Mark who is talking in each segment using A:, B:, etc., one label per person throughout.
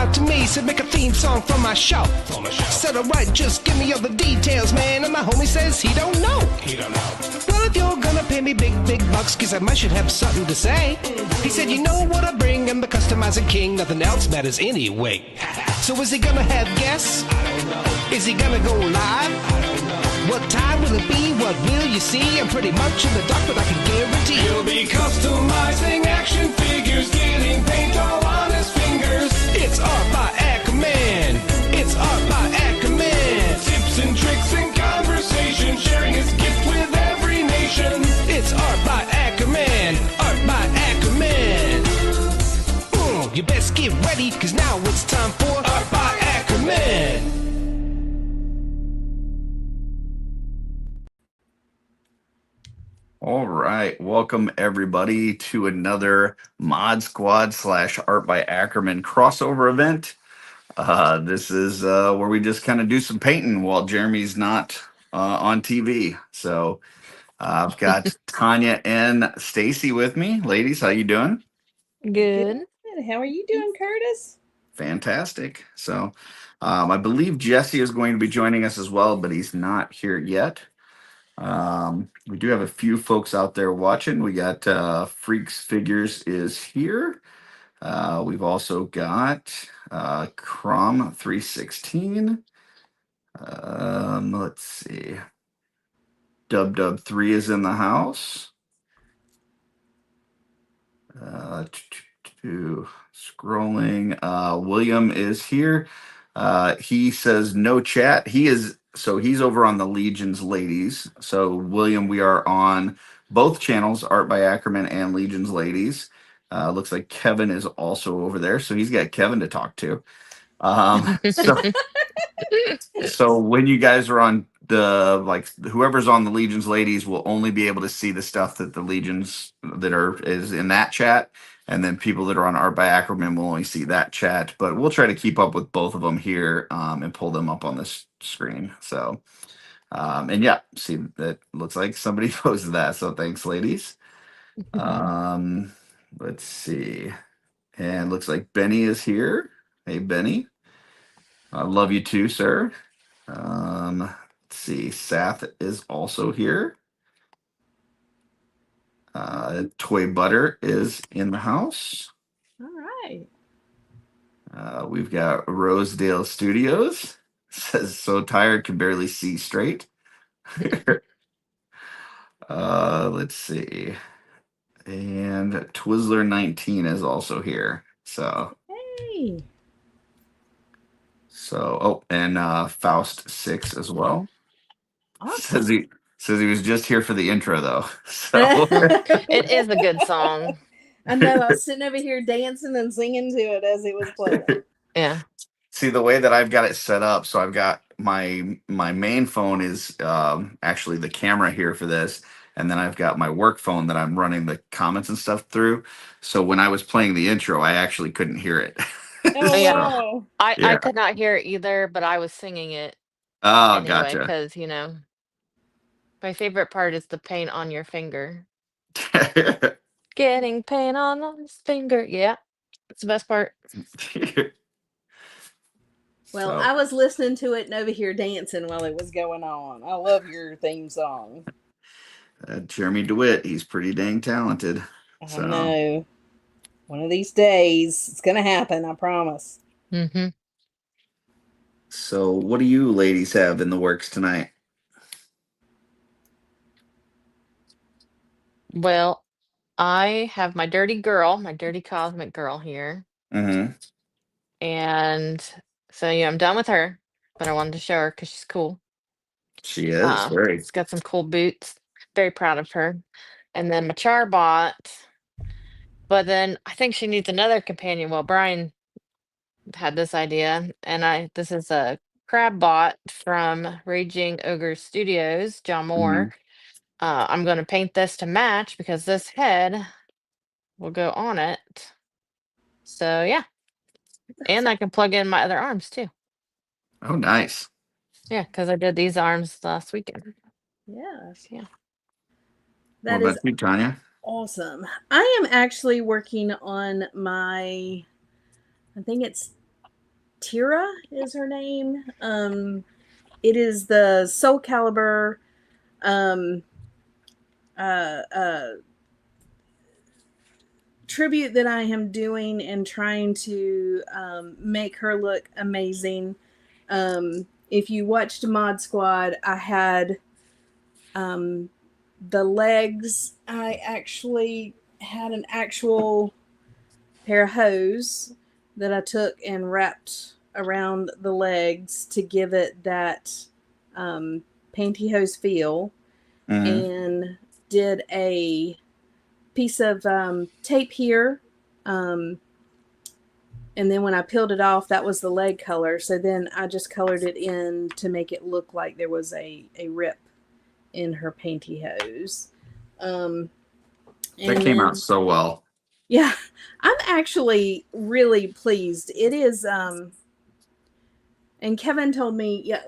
A: out to me, said make a theme song for my show. Said alright, just give me all the details, man. And my homie says he don't know. Well, if you're gonna pay me big bucks, cause I might should have something to say. He said, you know what I bring, I'm the customizing king, nothing else matters anyway. So is he gonna have guests? I don't know. Is he gonna go live? I don't know. What time will it be? What will you see? I'm pretty much in the dark, but I can guarantee he'll be customizing action figures, getting paint all on his fingers. It's art by Akerman. It's art by Akerman. Tips and tricks and conversation, sharing his gift with every nation. It's art by Akerman. Art by Akerman. You best get ready, cause now it's time for Art by Akerman.
B: All right, welcome everybody to another Mod Squad / Art by Akerman crossover event. This is where we just kind of do some painting while Jeremy's not on TV. So I've got Tanya and Stacy with me. Ladies, how you doing?
C: Good. How are you doing, Curtis?
B: Fantastic. So I believe Jesse is going to be joining us as well, but he's not here yet. We do have a few folks out there watching. We got Freaks Figures is here. We've also got Crom 316. Let's see. Dub 3 is in the house. Scrolling. William is here. He says no chat. He's over on the Legions Ladies. So William, we are on both channels, Art by Akerman and Legions Ladies. Looks like Kevin is also over there, so he's got Kevin to talk to. So when you guys are on whoever's on the Legions Ladies will only be able to see the stuff that the Legions is in that chat. And then people that are on Art by Akerman will only see that chat, but we'll try to keep up with both of them here and pull them up on this screen. So, and yeah, see, that looks like somebody posted that. So thanks, ladies. Let's see. And looks like Benny is here. Hey, Benny. I love you too, sir. Let's see. Sath is also here. Toy Butter is in the house.
C: All right.
B: We've got Rosedale Studios. Says so tired, can barely see straight. Let's see. And Twizzler 19 is also here. So
C: hey.
B: And Faust 6 as well.
C: Awesome.
B: Says he was just here for the intro though. So
D: It is a good song.
C: I know. I was sitting over here dancing and singing to it as it was playing.
D: Yeah.
B: See, the way that I've got it set up, so I've got my main phone is actually the camera here for this, and then I've got my work phone that I'm running the comments and stuff through. So when I was playing the intro, I actually couldn't hear it.
C: Oh,
D: yeah. I could not hear it either, but I was singing it.
B: Oh,
D: anyway,
B: gotcha.
D: Because, my favorite part is the paint on your finger. Getting paint on his finger. Yeah. It's the best part.
C: Well, I was listening to it and over here dancing while it was going on. I love your theme song.
B: Jeremy DeWitt, he's pretty dang talented.
C: I know. One of these days, it's going to happen, I promise.
D: Mm-hmm.
B: So what do you ladies have in the works tonight?
D: Well, I have my dirty cosmic girl here.
B: Mm-hmm.
D: And so, I'm done with her, but I wanted to show her because she's cool.
B: She is. Very.
D: She's got some cool boots. Very proud of her. And then my Charbot. But then I think she needs another companion. Well, Brian had this idea, and this is a Crabbot from Raging Ogre Studios, John Moore. I'm going to paint this to match because this head will go on it. So, yeah. And I can plug in my other arms, too.
B: Oh, nice.
D: Yeah, because I did these arms last weekend.
C: Yes.
D: Yeah.
C: That
B: what
C: is
B: about you, Tanya?
C: Awesome. I am actually working on I think it's Tira is her name. It is the Soul Calibur um, uh, tribute that I am doing and trying to make her look amazing. If you watched Mod Squad, I had the legs. I actually had an actual pair of hose that I took and wrapped around the legs to give it that pantyhose feel,
B: Hmm.
C: and did a piece of tape here. Um, and then when I peeled it off, that was the leg color. So then I just colored it in to make it look like there was a rip in her pantyhose. Um,
B: That
C: and
B: came out
C: then,
B: so well.
C: yeah, I'm actually really pleased. It is, and Kevin told me, yeah,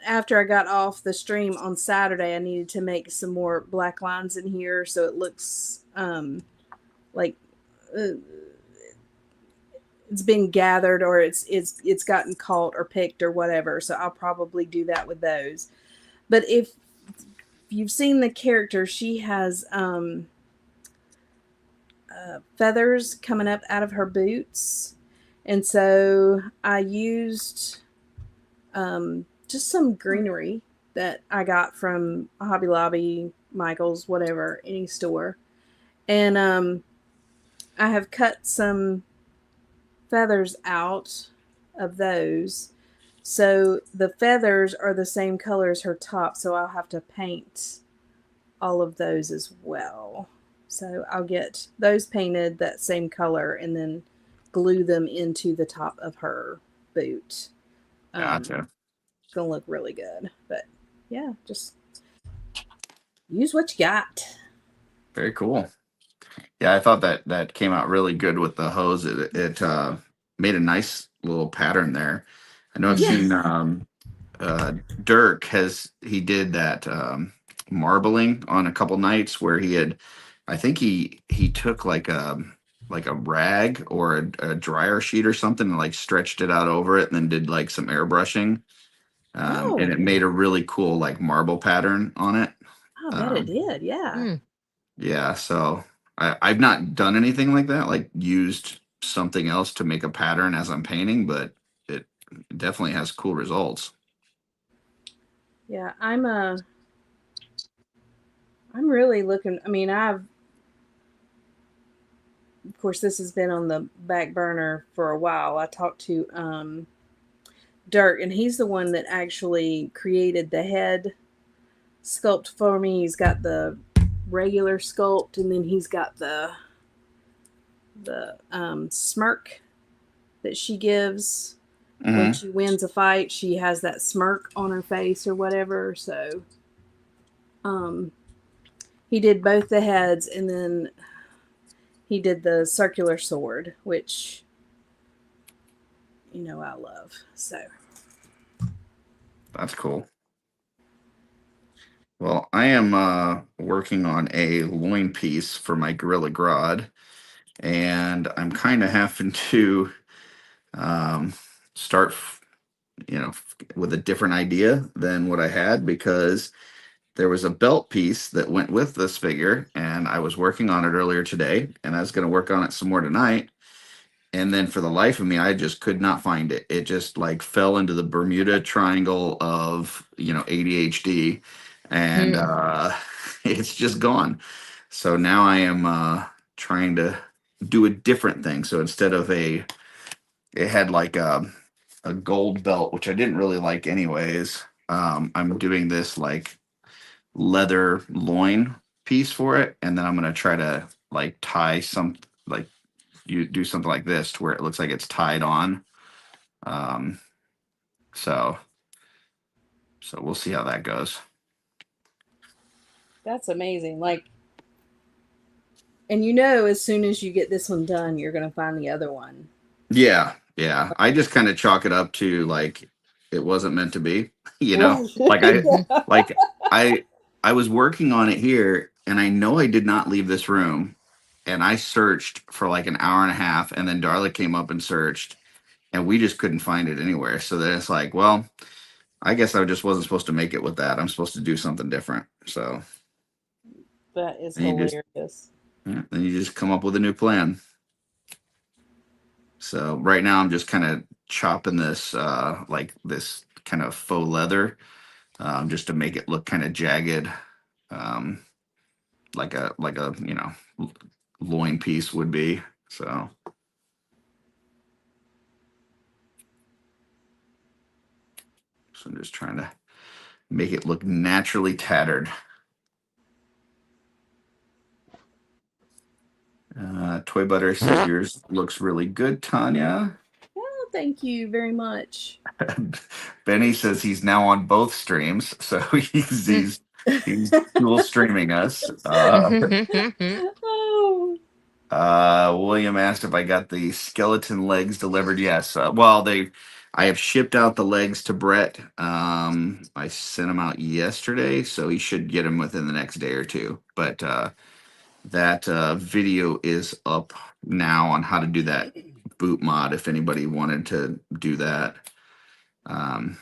C: after I got off the stream on Saturday, I needed to make some more black lines in here so it looks like uh, it's been gathered, or it's gotten caught or picked or whatever. So I'll probably do that with those. But if you've seen the character, she has feathers coming up out of her boots, and so I used just some greenery that I got from Hobby Lobby, Michael's, whatever, any store, and I have cut some feathers out of those. So the feathers are the same color as her top, so I'll have to paint all of those as well. So I'll get those painted that same color and then glue them into the top of her boot.
B: Gotcha.
C: It's gonna look really good. But yeah, just use what you got.
B: Very cool. Yeah, I thought that came out really good with the hose. It made a nice little pattern there. I know I've
C: Yeah.
B: seen uh, Dirk he did that marbling on a couple nights where I think he took like a rag or a dryer sheet or something and like stretched it out over it and then did like some airbrushing. And it
C: Oh,
B: made a really cool like marble pattern on it.
C: I bet it
B: Um,
C: did. Yeah.
D: Mm.
B: yeah, so I've not done anything like that, like used something else to make a pattern as I'm painting, but it definitely has cool results.
C: Yeah. I'm really looking. I mean, of course, this has been on the back burner for a while. I talked to Dirk, and he's the one that actually created the head sculpt for me. He's got the regular sculpt, and then he's got the smirk that she gives when
B: Hmm.
C: she wins a fight. She has that smirk on her face or whatever. So, um, he did both the heads, and then he did the circular sword, which I love. So,
B: That's cool. Well, I am working on a loin piece for my Gorilla Grodd, and I'm kind of having to um, start, with a different idea than what I had because there was a belt piece that went with this figure, and I was working on it earlier today, and I was going to work on it some more tonight. And then for the life of me, I just could not find it. It just like fell into the Bermuda Triangle of, ADHD, and
D: Mm.
B: it's just gone. So now I am trying to do a different thing. So instead of it had like a gold belt, which I didn't really like anyways. I'm doing this like leather loin piece for it, and then I'm gonna try to like tie some like you do something like this to where it looks like it's tied on. Um, so we'll see how that goes.
C: that's amazing. Like, and as soon as you get this one done, you're going to find the other one.
B: Yeah, yeah. I just kind of chalk it up to like it wasn't meant to be,
C: Right.
B: Like I
C: Yeah.
B: like I was working on it here and I know I did not leave this room and I searched for like an hour and a half and then Darla came up and searched and we just couldn't find it anywhere. So then it's like, well, I guess I just wasn't supposed to make it with that. I'm supposed to do something different. So
C: That is
B: then you just
C: hilarious.
B: then you just come up with a new plan. So right now I'm just kind of chopping this like this kind of faux leather just to make it look kind of jagged, um, like a loin piece would be. So I'm just trying to make it look naturally tattered. Toy Butter says yours looks really good, Tanya.
C: Well, thank you very much.
B: Benny says he's now on both streams, so he's dual streaming us.
C: Oh,
B: William asked if I got the skeleton legs delivered. Yes. Well, I have shipped out the legs to Brett. I sent them out yesterday, so he should get them within the next day or two. But that video is up now on how to do that boot mod if anybody wanted to do that. I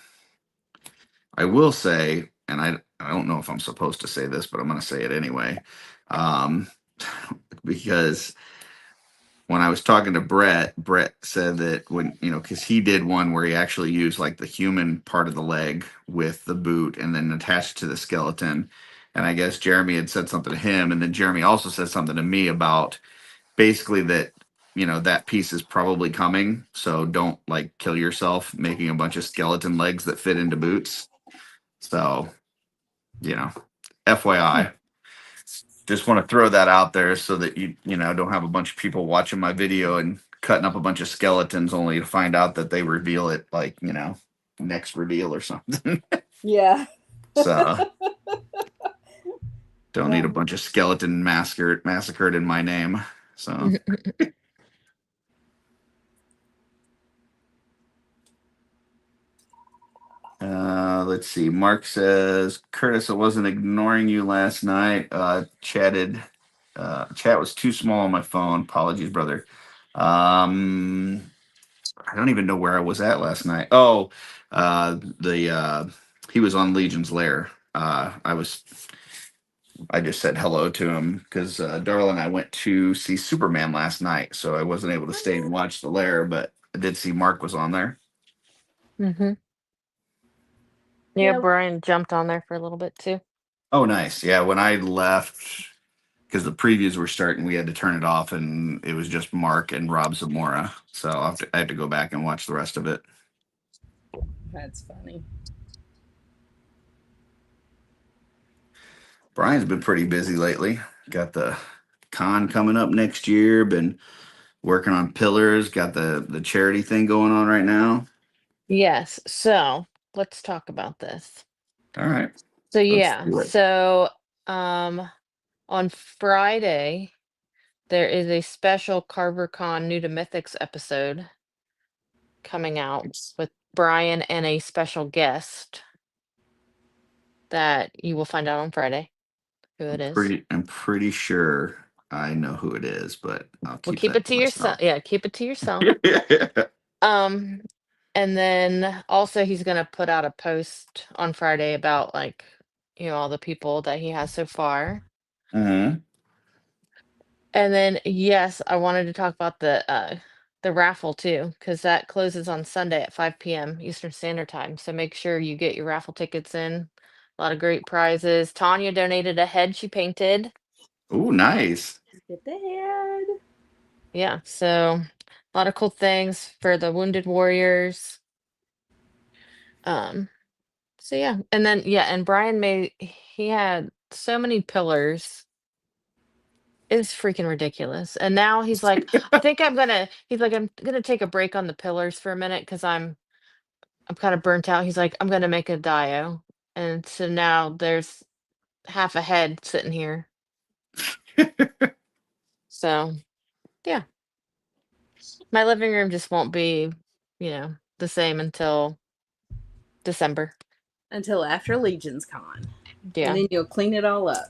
B: will say, and I don't know if I'm supposed to say this, but I'm going to say it anyway, because when I was talking to Brett said that when, because he did one where he actually used like the human part of the leg with the boot and then attached to the skeleton. And I guess Jeremy had said something to him. And then Jeremy also said something to me about basically that, that piece is probably coming. So don't like kill yourself making a bunch of skeleton legs that fit into boots. So, FYI. Just want to throw that out there so that you don't have a bunch of people watching my video and cutting up a bunch of skeletons only to find out that they reveal it like next reveal or something.
C: yeah.
B: So don't need a bunch of skeleton massacred in my name. So let's see. Mark says, Curtis, I wasn't ignoring you last night. Chat was too small on my phone. Apologies, brother. I don't even know where I was at last night. Oh, the he was on Legion's Lair. I just said hello to him because Darla and I went to see Superman last night, so I wasn't able to stay and watch the Lair, but I did see Mark was on there.
D: Yeah, Brian jumped on there for a little bit too.
B: Oh, nice. Yeah, when I left, because the previews were starting, we had to turn it off, and it was just Mark and Rob Zamora. So I have to go back and watch the rest of it.
C: That's funny.
B: Brian's been pretty busy lately. Got the con coming up next year. Been working on pillars. Got the charity thing going on right now.
D: Yes. So let's talk about this.
B: All right.
D: So yeah. So on Friday there is a special CarverCon New to Mythics episode coming out with Brian and a special guest that you will find out on Friday who it is.
B: I'm pretty sure I know who it is, but I'll
D: keep it to yourself. Yeah, keep it to yourself. And then also he's gonna put out a post on Friday about like, all the people that he has so far.
B: Mm-hmm.
D: And then yes, I wanted to talk about the raffle too, because that closes on Sunday at 5 p.m. Eastern Standard Time. So make sure you get your raffle tickets in. A lot of great prizes. Tanya donated a head she painted.
B: Oh, nice.
C: Get the head.
D: Yeah, so a lot of cool things for the wounded warriors. So yeah, and then and Brian he had so many pillars. It's freaking ridiculous. And now he's like, I'm gonna take a break on the pillars for a minute because I'm kind of burnt out. He's like, I'm gonna make a dio. And so now there's half a head sitting here. So yeah. My living room just won't be, the same until December.
C: Until after Legion's Con.
D: Yeah.
C: And then you'll clean it all up.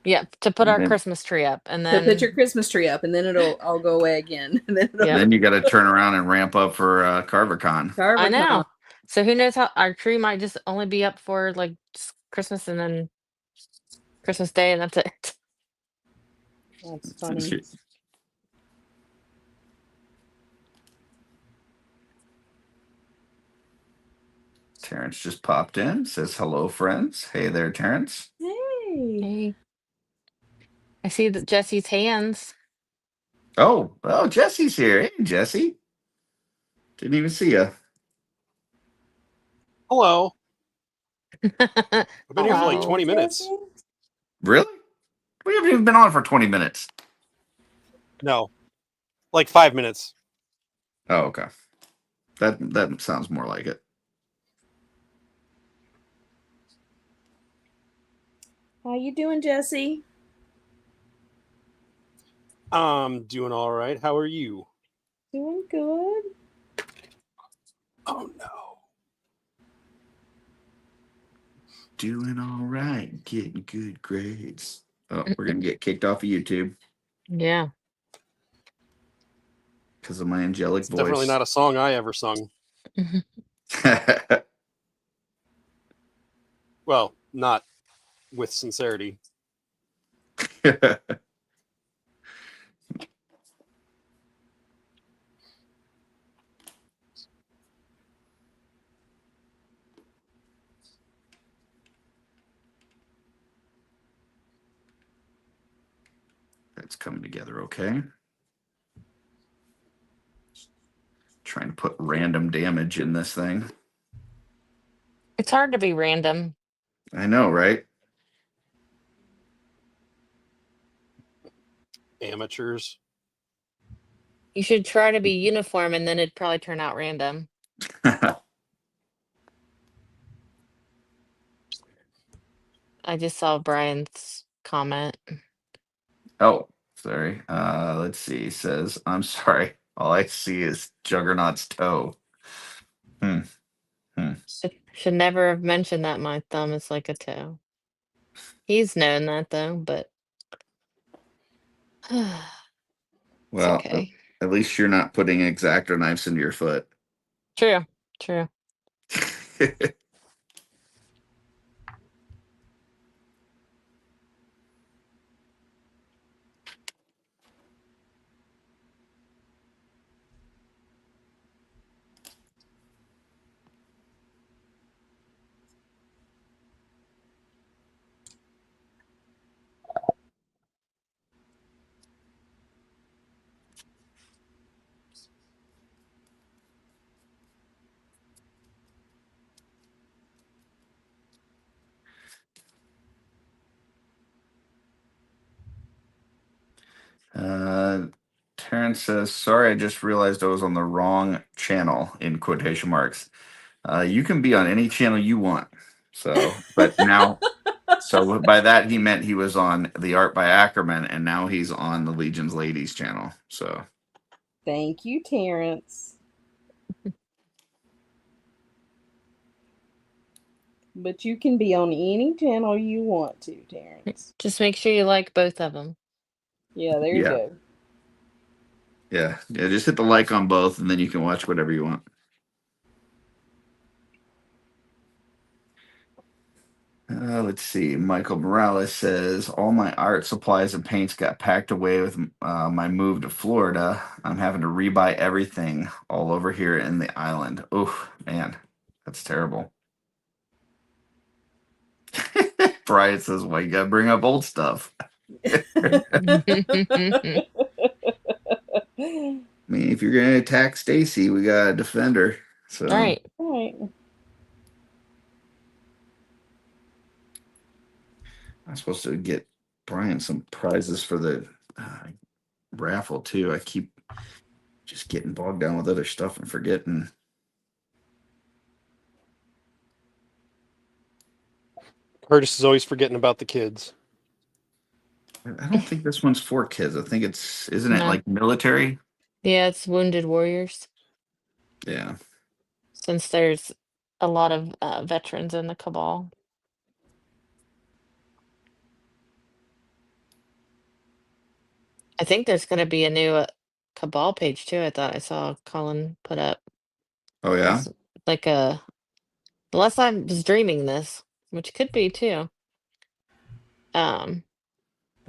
D: Yeah, to put
B: And
D: our
B: then-
D: Christmas tree up, and
C: To
D: then
C: put your Christmas tree up, and then I'll go away again. And then
D: Yeah.
B: Then you got to turn around and ramp up for CarverCon.
D: I know. So who knows how our tree might just only be up for like just Christmas and then Christmas Day, and that's it.
C: That's funny.
B: Terrence just popped in, says hello, friends. Hey there, Terrence.
C: Hey.
D: Hey. I see that Jesse's hands.
B: Oh, Jesse's here. Hey, Jesse. Didn't even see you.
E: Hello. I've been here for like
D: Hello.
E: 20 minutes.
C: Jesse?
B: Really? We haven't even been on for 20 minutes.
E: No, like 5 minutes.
B: Oh, okay. That sounds more like it.
C: How you doing, Jesse?
E: I'm doing all right. How are you?
C: Doing good.
E: Oh no.
B: Doing all right. Getting good grades. Oh, we're going to get kicked off of YouTube
D: Yeah.
B: because of my angelic
E: It's
B: voice.
E: definitely not a song I ever sung. Well, not with sincerity.
B: That's coming together okay. Trying to put random damage in this thing.
D: It's hard to be random.
B: I know, right?
E: Amateurs.
D: You should try to be uniform, and then it'd probably turn out random. I just saw Brian's comment.
B: Oh, sorry. Let's see. He says, I'm sorry. All I see is Juggernaut's toe.
D: Should never have mentioned that my thumb is like a toe. He's known that though, but
B: Well,
D: okay.
B: at least you're not putting X-Acto knives into your foot.
D: True. True.
B: Terrence says, sorry, I just realized I was on the wrong channel in quotation marks. You can be on any channel you want. So, but now, so by that he meant he was on the Art by Akerman, and now he's on the Legion's Ladies channel. So,
C: Thank you, Terrence. But you can be on any channel you want to, Terrence.
D: Just make sure you like both of them.
C: Yeah, there you
B: Yeah.
C: go.
B: yeah, just hit the like on both, and then you can watch whatever you want. Let's see. Michael Morales says, all my art supplies and paints got packed away with my move to Florida. I'm having to rebuy everything all over here in the island. Oh, man, that's terrible. Brian says, well, you got to bring up old stuff. I mean, if you're going to attack Stacy, we got to defend her. So.
D: Right.
C: Right.
B: I'm supposed to get Brian some prizes for the raffle too. I keep just getting bogged down with other stuff and forgetting.
E: Curtis is always forgetting about the kids.
B: I don't think this one's for kids. I think isn't it
D: No.
B: like military?
D: Yeah, it's Wounded Warriors.
B: Yeah.
D: Since there's a lot of veterans in the cabal. I think there's going to be a new Cabal page too. I thought I saw Colin put up.
B: Oh yeah,
D: It's like a, unless I was dreaming this, which could be too. I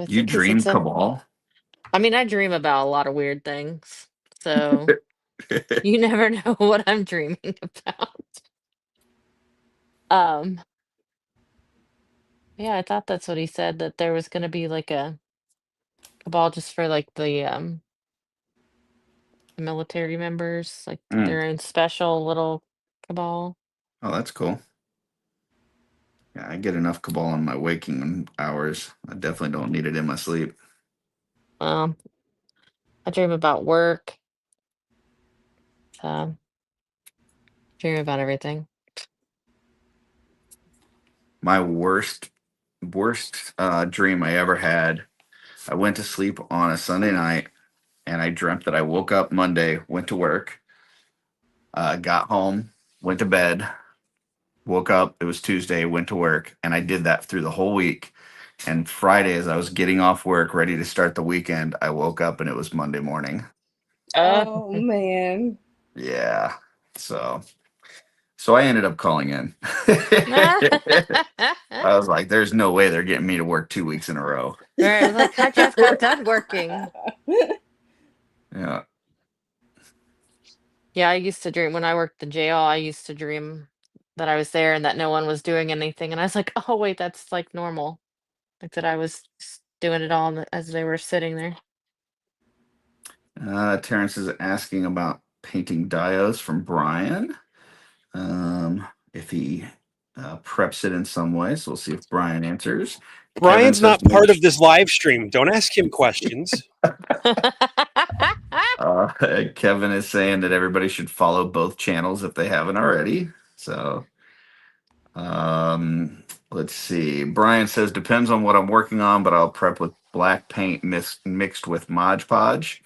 B: you
D: think he said
B: dream
D: some.
B: Cabal.
D: I mean, I dream about a lot of weird things, so you never know what I'm dreaming about. Um, yeah, I thought that's what he said, that there was going to be like a Cabal just for like the military members, like
B: Mm.
D: their own special little Cabal.
B: Oh, that's cool. Yeah, I get enough Cabal in my waking hours. I definitely don't need it in my sleep.
D: Um, I dream about work. Dream about everything.
B: My worst dream I ever had. I went to sleep on a Sunday night, and I dreamt that I woke up Monday, went to work, got home, went to bed, woke up. It was Tuesday, went to work, and I did that through the whole week. And Friday, as I was getting off work, ready to start the weekend, I woke up and it was Monday morning.
C: Oh man.
B: Yeah. So I ended up calling in. I was like, there's no way they're getting me to work 2 weeks in a row.
D: Right, I was like, I just got done working.
B: Yeah.
D: Yeah, I used to dream when I worked the jail. I used to dream that I was there and that no one was doing anything, and I was like, oh wait, that's like normal. Like that I was just doing it all as they were sitting there.
B: Terrence is asking about painting dios from Brian. If he preps it in some way. So we'll see if Brian answers. Kevin
E: Brian's
B: says,
E: not part of this live stream. Don't ask him questions.
B: Kevin is saying that everybody should follow both channels if they haven't already. So let's see. Brian says, depends on what I'm working on, but I'll prep with black paint mixed with Mod Podge.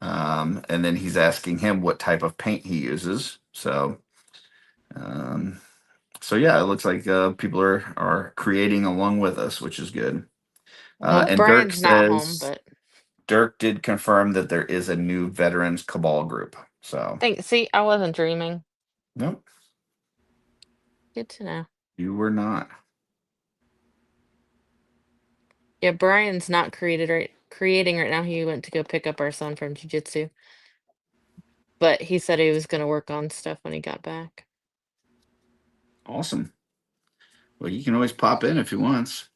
B: And then he's asking him what type of paint he uses. Um, so yeah, it looks like people are creating along with us, which is good.
D: Well,
B: And
D: Brian's not home, but
B: Dirk did confirm that there is a new Veterans Cabal group. So
D: see, I wasn't dreaming.
B: nope,
D: Good to know.
B: you were not.
D: Yeah, Brian's not creating right now. He went to go pick up our son from jiu-jitsu. But he said he was gonna work on stuff when he got back.
B: Awesome. Well, you can always pop in if you wants.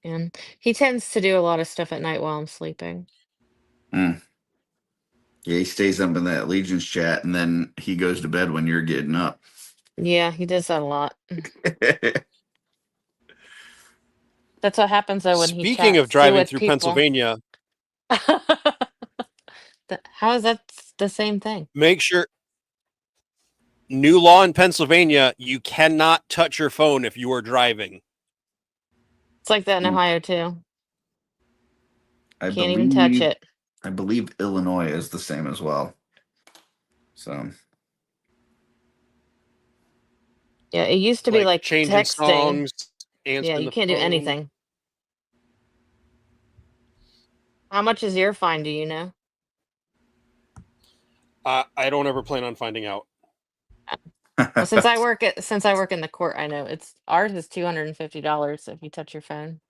D: And he tends to do a lot of stuff at night while I'm sleeping.
B: Mm. Yeah, he stays up in that Legion's chat, and then he goes to bed when you're getting up.
D: Yeah, he does that a lot. That's what happens though when he
E: Speaking of
D: chats too
E: driving
D: with
E: through
D: people.
E: Pennsylvania,
D: How is that the same thing?
E: make sure new law in Pennsylvania, you cannot touch your phone if you are driving.
D: It's like that in
B: Mm.
D: Ohio too.
B: I
D: Can't even touch it.
B: believe Illinois is the same as well. So
D: Yeah, it used to be like
E: changing
D: texting.
E: songs, answering
D: Yeah, you
E: the
D: can't do
E: phone.
D: anything. How much is your fine, do you know?
E: I don't ever plan on finding out.
D: Well, since I work in the court, I know ours is $250 if you touch your phone.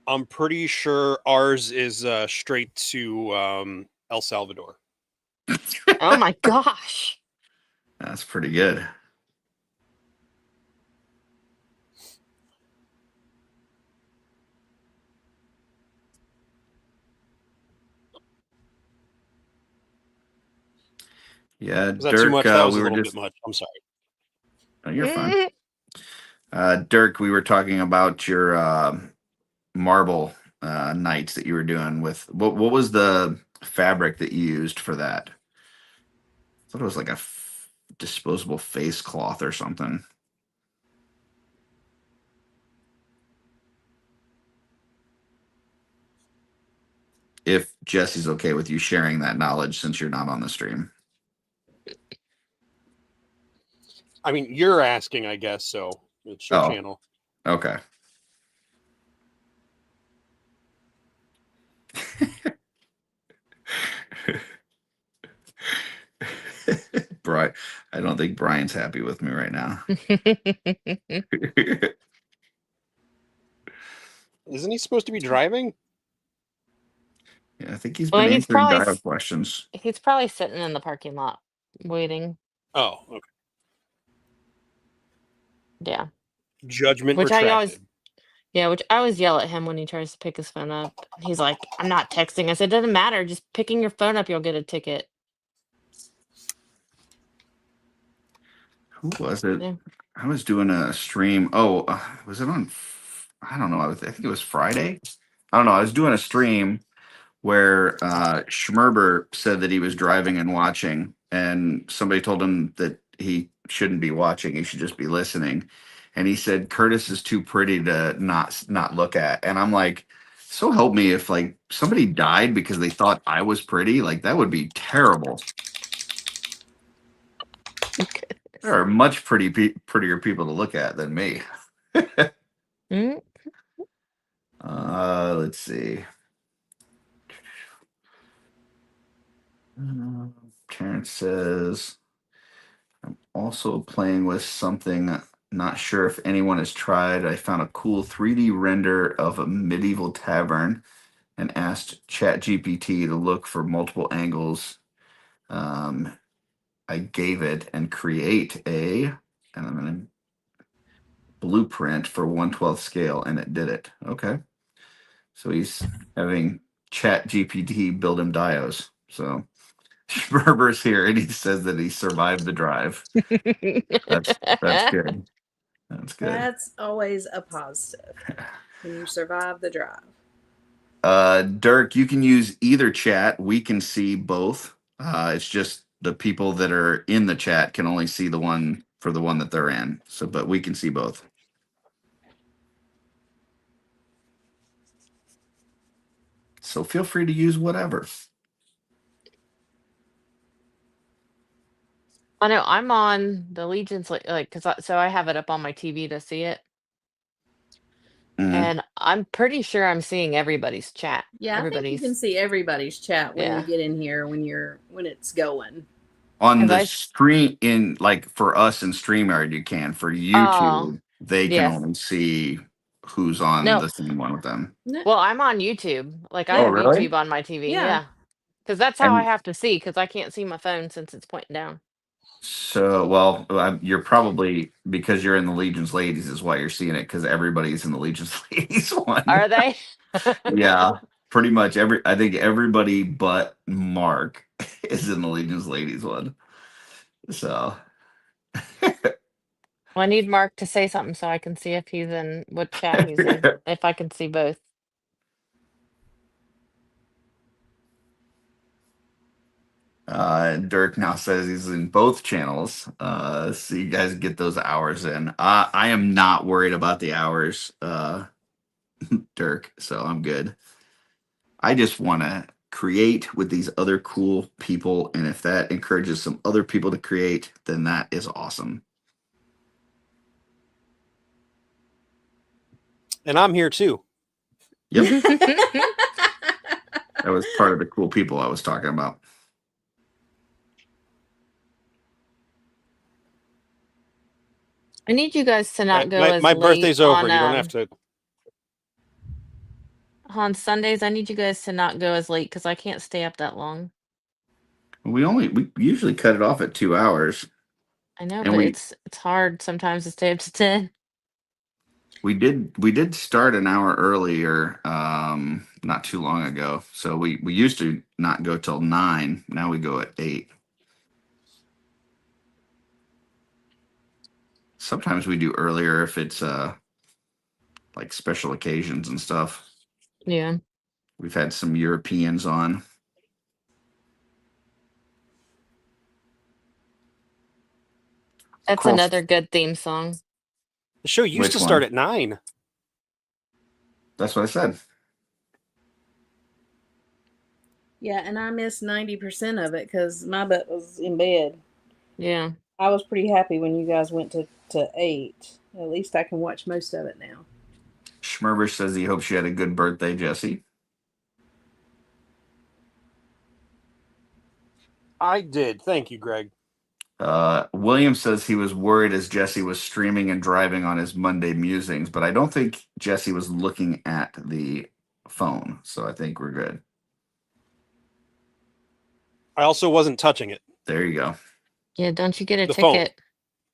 E: I'm pretty sure ours is straight to El Salvador.
D: Oh my gosh.
B: that's pretty good. Yeah,
E: Was that too
B: Dirk,
E: much? That was
B: we
E: a
B: were
E: little
B: just.
E: bit much. I'm sorry.
B: Oh, you're fine. Dirk, we were talking about your marble nights that you were doing with what was the fabric that you used for that? I thought it was like a disposable face cloth or something. If Jesse's okay with you sharing that knowledge since you're not on the stream.
E: I mean, you're asking, I guess, so it's your channel.
B: Okay. Brian, I don't think Brian's happy with me right now.
E: Isn't he supposed to be driving?
B: Yeah, I think he's
D: Well,
B: been
D: he's
B: answering
D: probably
B: dial questions.
D: he's probably sitting in the parking lot waiting.
E: Oh, okay.
D: Yeah.
E: Judgment
D: Which I always
E: retracted.
D: which I always yell at him when he tries to pick his phone up. He's like, "I'm not texting." I said, "Doesn't matter. Just picking your phone up, you'll get a ticket."
B: Who was it?
D: Yeah.
B: I was doing a stream. Oh, was it on? I don't know. I think it was Friday. I don't know. I was doing a stream where Schmerber said that he was driving and watching, and somebody told him that he shouldn't be watching; he should just be listening. And he said Curtis is too pretty to not look at. And I'm like, so help me, if like somebody died because they thought I was pretty, like that would be terrible. There are much prettier people to look at than me.
D: Mm.
B: Let's see. Terrence says, I'm also playing with something. Not sure if anyone has tried. I found a cool 3D render of a medieval tavern and asked ChatGPT to look for multiple angles. I gave it and create and I'm going to blueprint for 1/12 scale, and it did it. Okay. So he's having ChatGPT build him dios. So Schmerber's here, and he says that he survived the drive. That's good. That's good.
C: That's always a positive when you survive the drive.
B: Dirk, you can use either chat. We can see both. It's just the people that are in the chat can only see the one that they're in. So, but we can see both. So feel free to use whatever.
D: I know I'm on the Legion's like because so I have it up on my TV to see it,
B: Mhm.
D: and I'm pretty sure I'm seeing everybody's chat.
C: Yeah, I think you can see everybody's chat when
D: Yeah.
C: you get in here when it's going.
B: On
D: Have
B: the
D: I
B: stream, in like for us in StreamYard, you can. For
D: Oh,
B: YouTube, they can
D: yes.
B: only see who's on
D: No.
B: the same one with them.
C: No,
D: Well, I'm on YouTube. Like I
C: Yeah.
B: Oh,
D: have
B: really?
D: YouTube on my TV.
C: Yeah.
D: Yeah. Because that's how I
B: And
D: have to see because I can't see my phone since it's pointing down.
B: so, well, you're probably, because you're in the Legion's Ladies is why you're seeing it, because everybody's in the Legion's Ladies one.
D: Are they?
B: Yeah, pretty much I think everybody but Mark is in the Legion's Ladies one. So,
D: Well, I need Mark to say something so I can see if he's in what chat he's in. If I can see both.
B: Dirk now says he's in both channels. So you guys get those hours in. I am not worried about the hours, Dirk, so I'm good. I just want to create with these other cool people, and if that encourages some other people to create, then that is awesome.
E: And I'm here too.
B: Yep. That was part of the cool people I was talking about.
D: I need you guys to not go as
E: My
D: late
E: birthday's over.
D: on
E: You don't have to.
D: on Sundays. I need you guys to not go as late because I can't stay up that long.
B: We usually cut it off at 2 hours.
D: I know,
B: And
D: but it's hard sometimes to stay up to 10.
B: we did start an hour earlier, not too long ago. So we used to not go till 9. Now we go at 8. Sometimes we do earlier if it's like special occasions and stuff.
D: Yeah.
B: We've had some Europeans on.
D: That's
B: Cool.
D: another good theme song.
E: The show used
B: Which
E: to start
B: one?
E: at 9.
B: That's what I said.
C: Yeah, and I missed 90% of it because my butt was in bed.
D: Yeah.
C: I was pretty happy when you guys went to 8. At least I can watch most of it now.
B: Schmerber says he hopes you had a good birthday, Jesse.
E: I did. Thank you, Greg.
B: William says he was worried as Jesse was streaming and driving on his Monday musings, but I don't think Jesse was looking at the phone, so I think we're good.
E: I also wasn't touching it.
B: There you go.
D: Yeah, don't you get a
E: The phone.
D: ticket?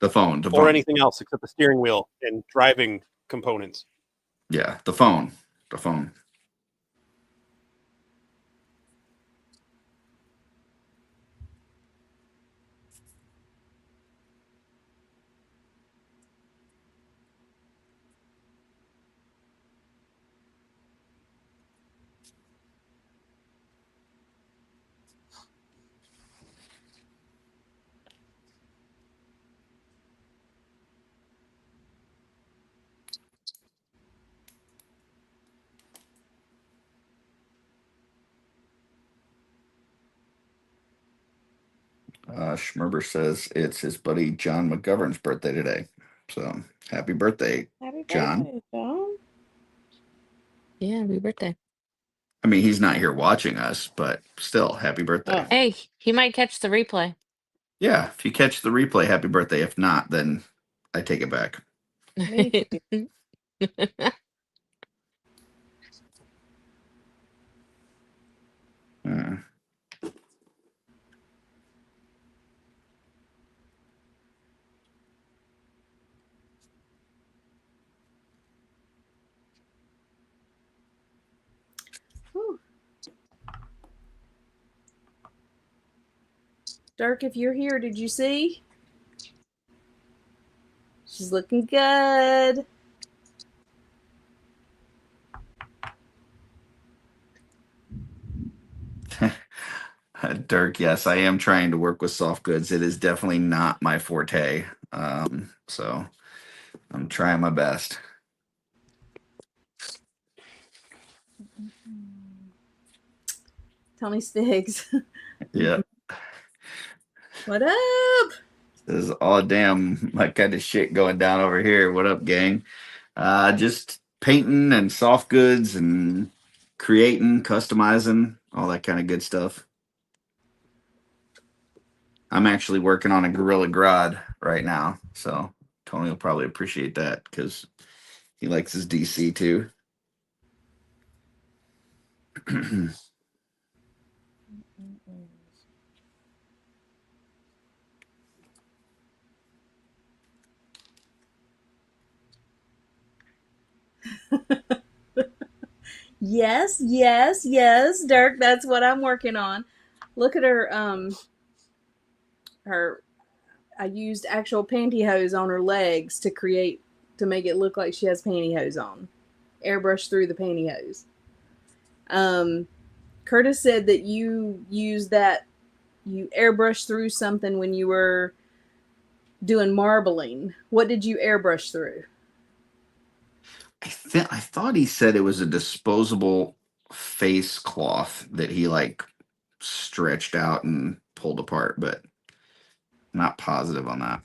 B: The phone.
E: Or anything else except the steering wheel and driving components.
B: Yeah, the phone. The phone. Schmerber says it's his buddy John McGovern's birthday today. So happy birthday,
C: Happy
B: John.
C: birthday, John.
D: Yeah, happy birthday.
B: I mean, he's not here watching us, but still, happy birthday.
C: Oh.
D: Hey, he might catch the replay.
B: Yeah, if you catch the replay, happy birthday. If not, then I take it back.
C: Me too.
B: Uh,
C: Whew. Dirk, if you're here, did you see? She's looking good.
B: Dirk, yes, I am trying to work with soft goods. It is definitely not my forte. So I'm trying my best.
C: Tony Spigs.
B: Yeah.
C: What up?
B: This is all damn my kind of shit going down over here. What up, gang? Just painting and soft goods and creating, customizing, all that kind of good stuff. I'm actually working on a Gorilla Grodd right now, so Tony will probably appreciate that because he likes his DC too.
C: Yes, yes, yes, Dirk. That's what I'm working on. Look at her. Her. I used actual pantyhose on her legs to make it look like she has pantyhose on. Airbrush through the pantyhose. Curtis said that you airbrush through something when you were doing marbling. What did you airbrush through?
B: I thought he said it was a disposable face cloth that he like stretched out and pulled apart, but not positive on that.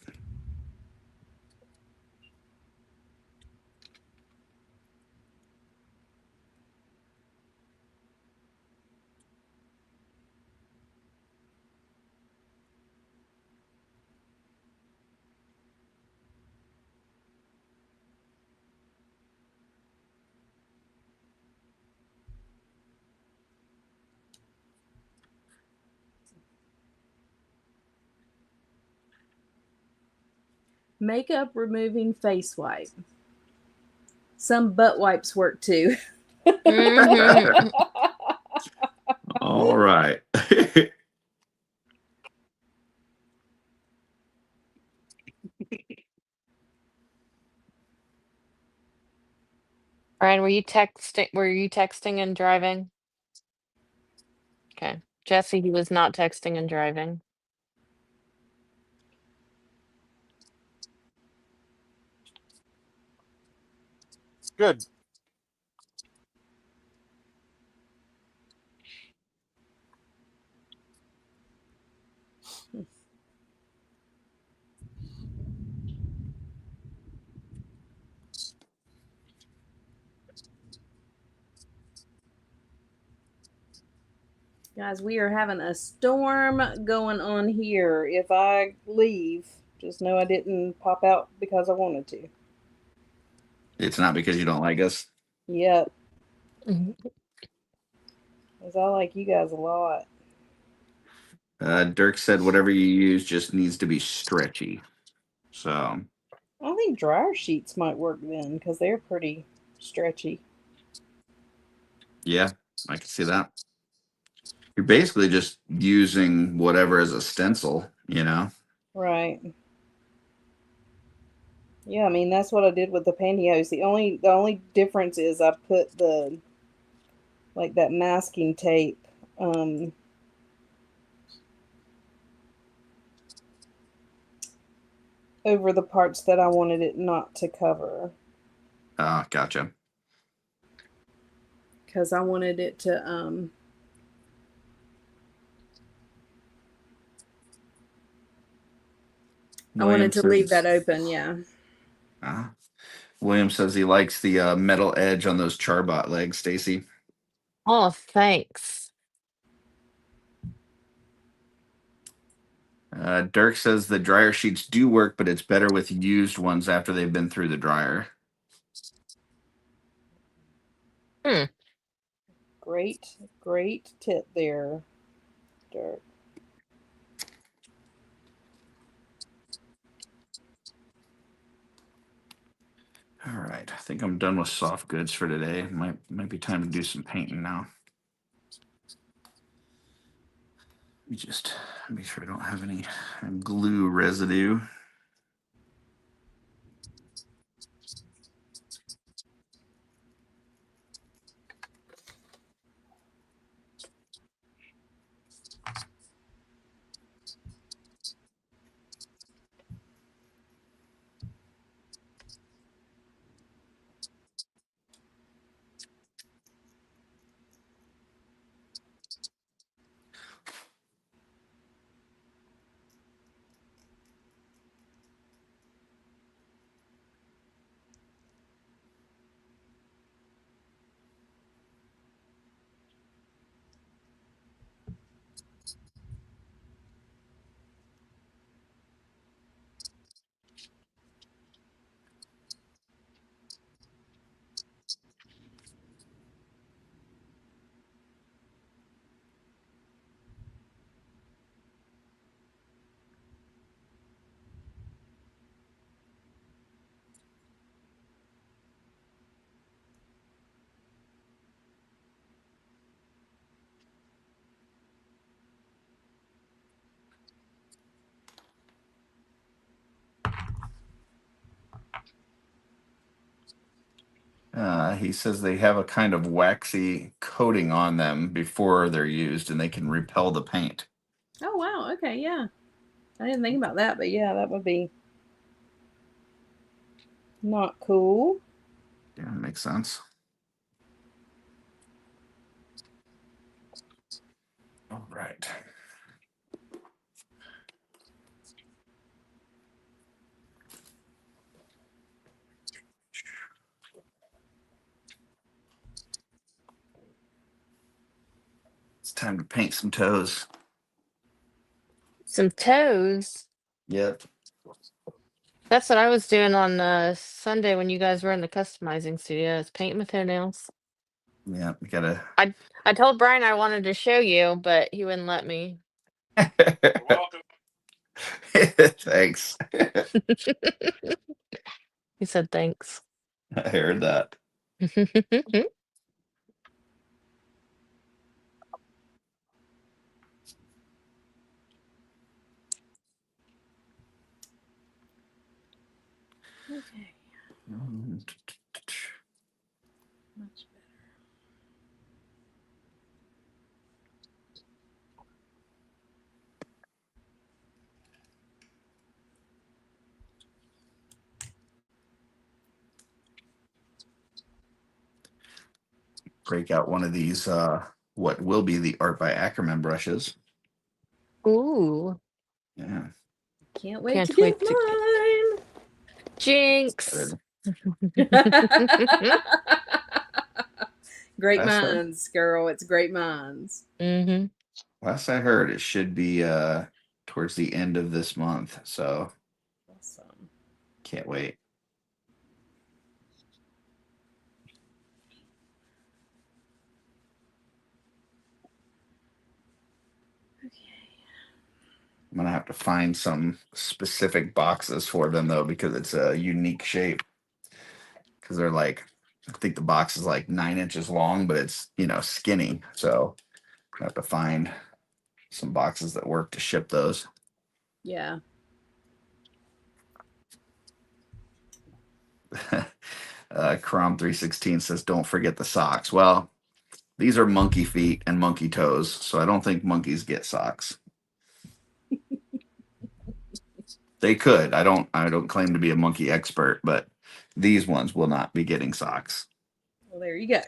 C: Makeup removing face wipe. Some butt wipes work too.
D: Mhm.
B: All right.
D: Brian, were you texting? Were you texting and driving? Okay, Jesse, he was not texting and driving.
E: Good.
C: Guys, we are having a storm going on here. If I leave, just know I didn't pop out because I wanted to.
B: It's not because you don't like us.
C: Yep.
D: Mhm.
C: Because I like you guys a lot.
B: Dirk said whatever you use just needs to be stretchy. So
C: I think dryer sheets might work then because they're pretty stretchy.
B: yeah, I can see that. You're basically just using whatever as a stencil, you know.
C: Right. Yeah, I mean that's what I did with the pantyhose. The only difference is I put the like that masking tape over the parts that I wanted it not to cover.
B: Gotcha.
C: Because I wanted it to I wanted to leave that open, yeah.
B: William says he likes the metal edge on those charbot legs, Stacy.
D: Oh, thanks.
B: Dirk says the dryer sheets do work, but it's better with used ones after they've been through the dryer.
C: Great tip there, Dirk.
B: All right, I think I'm done with soft goods for today. Might be time to do some painting now. Let me just make sure I don't have any glue residue. He says they have a kind of waxy coating on them before they're used, and they can repel the paint.
C: Oh wow, okay, yeah. I didn't think about that, but yeah, that would be not cool.
B: Yeah, makes sense. All right. It's time to paint some toes.
D: Some toes.
B: Yep.
D: That's what I was doing on Sunday when you guys were in the customizing studio. Is painting my toenails.
B: Yeah, we gotta.
D: I told Brian I wanted to show you, but he wouldn't let me.
B: Thanks.
D: He said thanks.
B: I heard that.
C: Okay, much better.
B: Break out one of these. What will be the Art by Akerman brushes?
D: Ooh.
B: Yeah.
C: Can't wait to
D: Can't
C: do
D: wait to
C: mine.
D: Jinx.
C: Great
B: That's right.
C: minds, girl. It's great minds.
D: Mm-hmm.
B: Last I heard, it should be towards the end of this month. So
C: Awesome.
B: can't wait. I'm gonna have to find some specific boxes for them though, because it's a unique shape. Because they're like, I think the box is like 9 inches long, but it's skinny. So I have to find some boxes that work to ship those.
C: Yeah.
B: Crom 316 says, "Don't forget the socks." Well, these are monkey feet and monkey toes, so I don't think monkeys get socks. They could. I don't claim to be a monkey expert, but these ones will not be getting socks.
C: Well, there you go.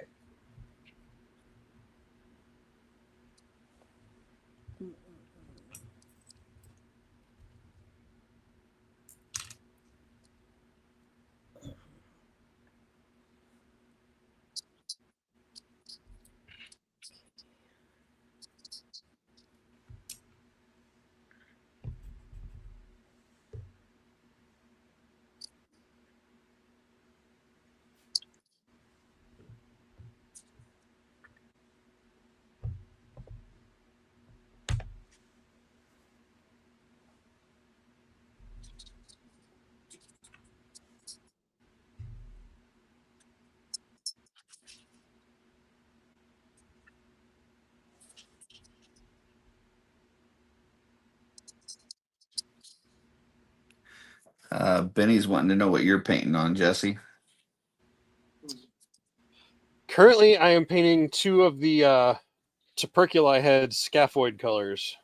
B: Benny's wanting to know what you're painting on, Jesse.
E: Currently, I am painting 2 of the tuberculi head scaphoid colors.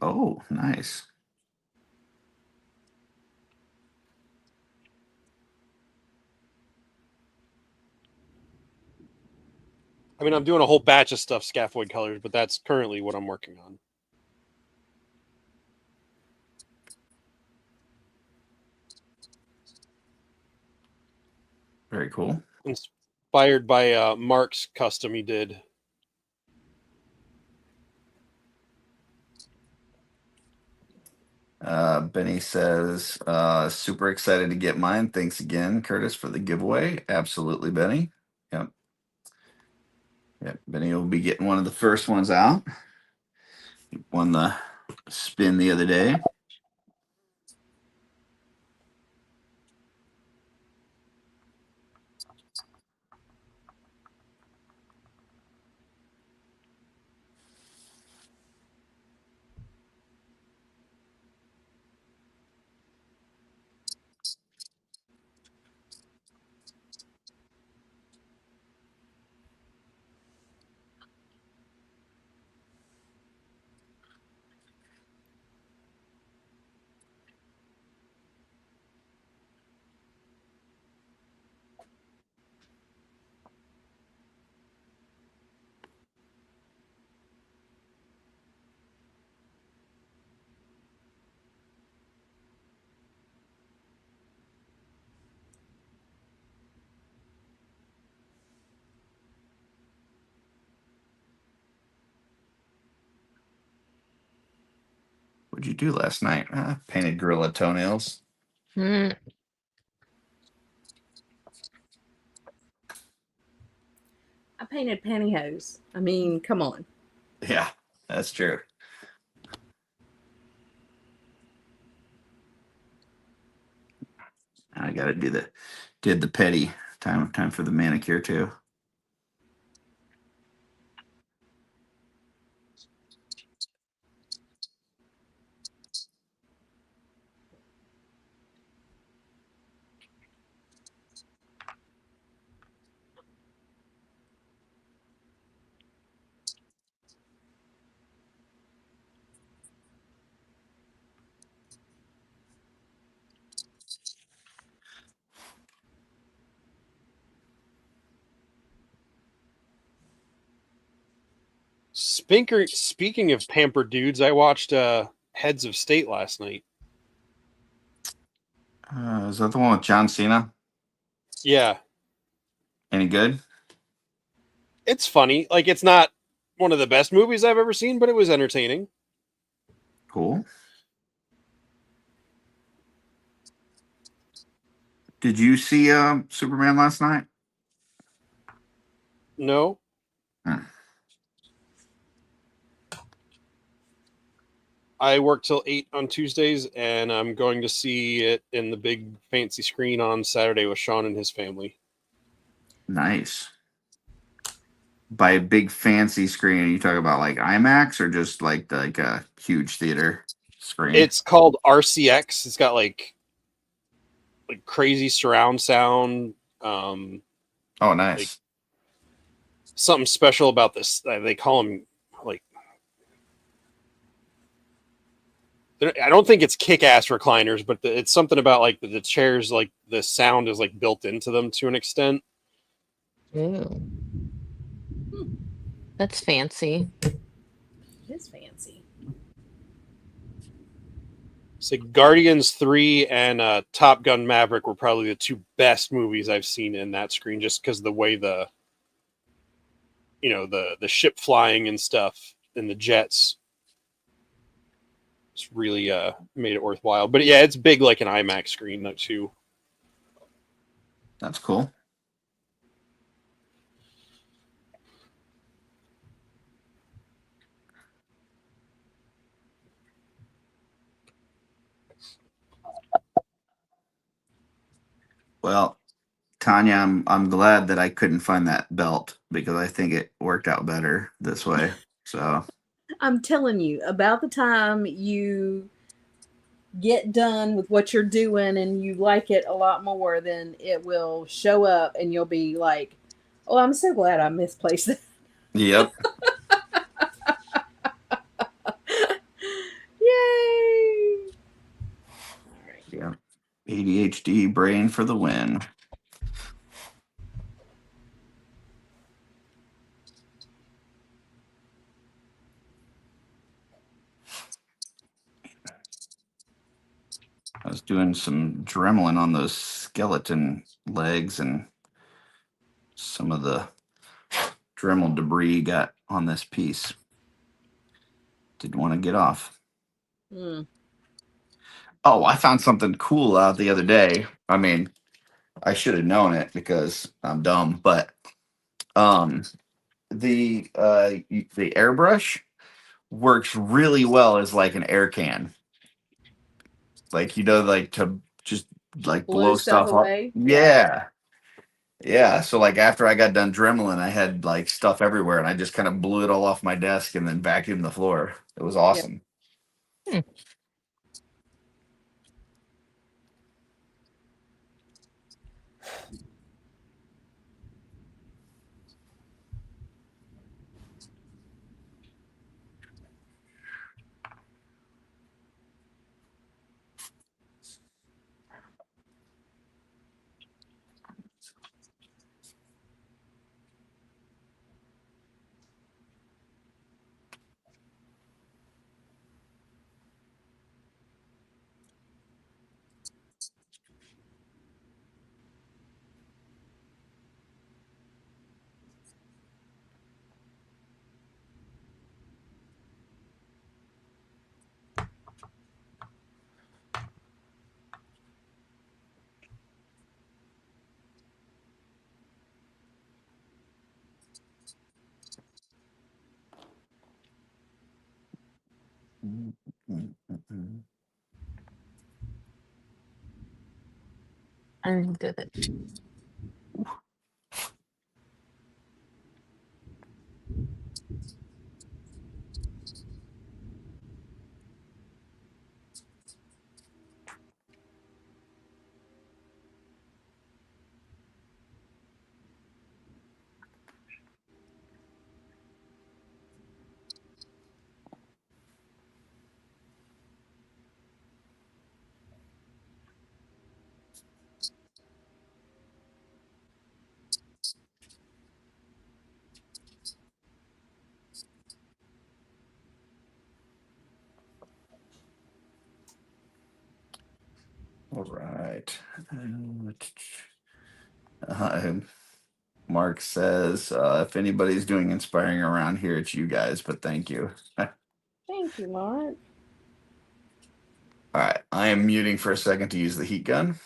B: Oh, nice.
E: I mean, I'm doing a whole batch of stuff scaphoid colors, but that's currently what I'm working on.
B: Very cool.
E: Inspired by Mark's custom he did.
B: Benny says, super excited to get mine. Thanks again, Curtis, for the giveaway. Absolutely, Benny. Yep. Yep. Benny will be getting one of the first ones out. He won the spin the other day. What'd you do last night? Painted gorilla toenails.
D: Mm.
C: I painted pantyhose. I mean, come on.
B: Yeah, that's true. I gotta did the petty. Time for the manicure too.
E: Speaking of pampered dudes, I watched Heads of State last night.
B: Is that the one with John Cena?
E: Yeah,
B: Any good?
E: it's funny. Like, it's not one of the best movies I've ever seen, but it was entertaining.
B: Cool. Did you see Superman last night?
E: No.
B: Hmm.
E: I work till 8 on Tuesdays, and I'm going to see it in the big fancy screen on Saturday with Sean and his family.
B: Nice. By a big fancy screen, are you talking about like IMAX or just like a huge theater screen?
E: It's called RCX. It's got like crazy surround sound.
B: Oh, nice.
E: Something special about this. They call them like. I don't think it's kick-ass recliners, but it's something about like the chairs, like the sound is like built into them to an extent.
D: Ooh. That's fancy.
C: It is fancy.
E: So Guardians 3 and Top Gun Maverick were probably the two best movies I've seen in that screen, just because the way the ship flying and stuff and the jets. It's really made it worthwhile. But yeah, it's big like an IMAX screen too.
B: That's cool. Well, Tanya, I'm glad that I couldn't find that belt because I think it worked out better this way. So
C: I'm telling you, about the time you get done with what you're doing and you like it a lot more, then it will show up and you'll be like, oh, I'm so glad I misplaced that.
B: yep.
C: Yay!
B: Yeah. ADHD brain for the win. I was doing some Dremlin on those skeleton legs, and some of the Dremel debris got on this piece. Didn't want to get off.
C: Mm.
B: Oh, I found something cool out the other day. I mean, I should have known it because I'm dumb, but um the airbrush works really well as like an air can. Like, like to just like
C: Blow
B: blow
C: stuff
B: stuff up.
C: away.
B: Yeah. Yeah. So like after I got done dremeling, I had like stuff everywhere and I just kind of blew it all off my desk and then vacuumed the floor. It was awesome.
D: Hmm. I did it.
B: All right. Uh, Mark says, if anybody's doing inspiring around here, it's you guys, but thank you.
C: Thank you, Mark.
B: All right, I am muting for a second to use the heat gun.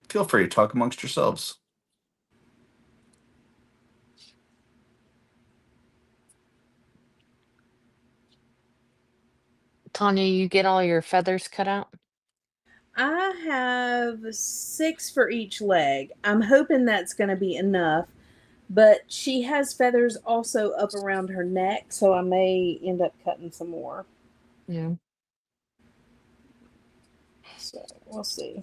B: Feel free to talk amongst yourselves.
D: Tanya, you get all your feathers cut out?
C: I have 6 for each leg. I'm hoping that's going to be enough, but she has feathers also up around her neck, so I may end up cutting some more.
D: Yeah.
C: So we'll see.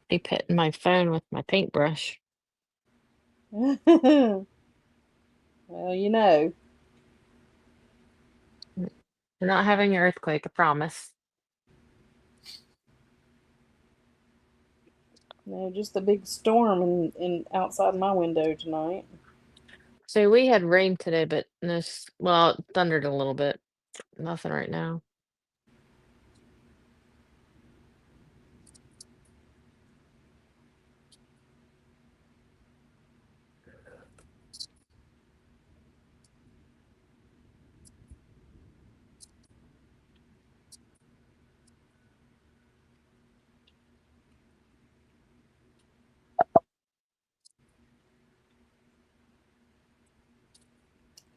D: Keep hitting my phone with my paintbrush.
C: Well, you know.
D: We're not having an earthquake, I promise.
C: No, just a big storm in outside my window tonight.
D: So we had rain today, but well, it thundered a little bit. Nothing right now.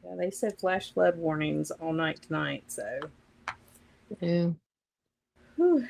C: Yeah, they said flash flood warnings all night tonight, so.
D: Yeah.
C: Whew.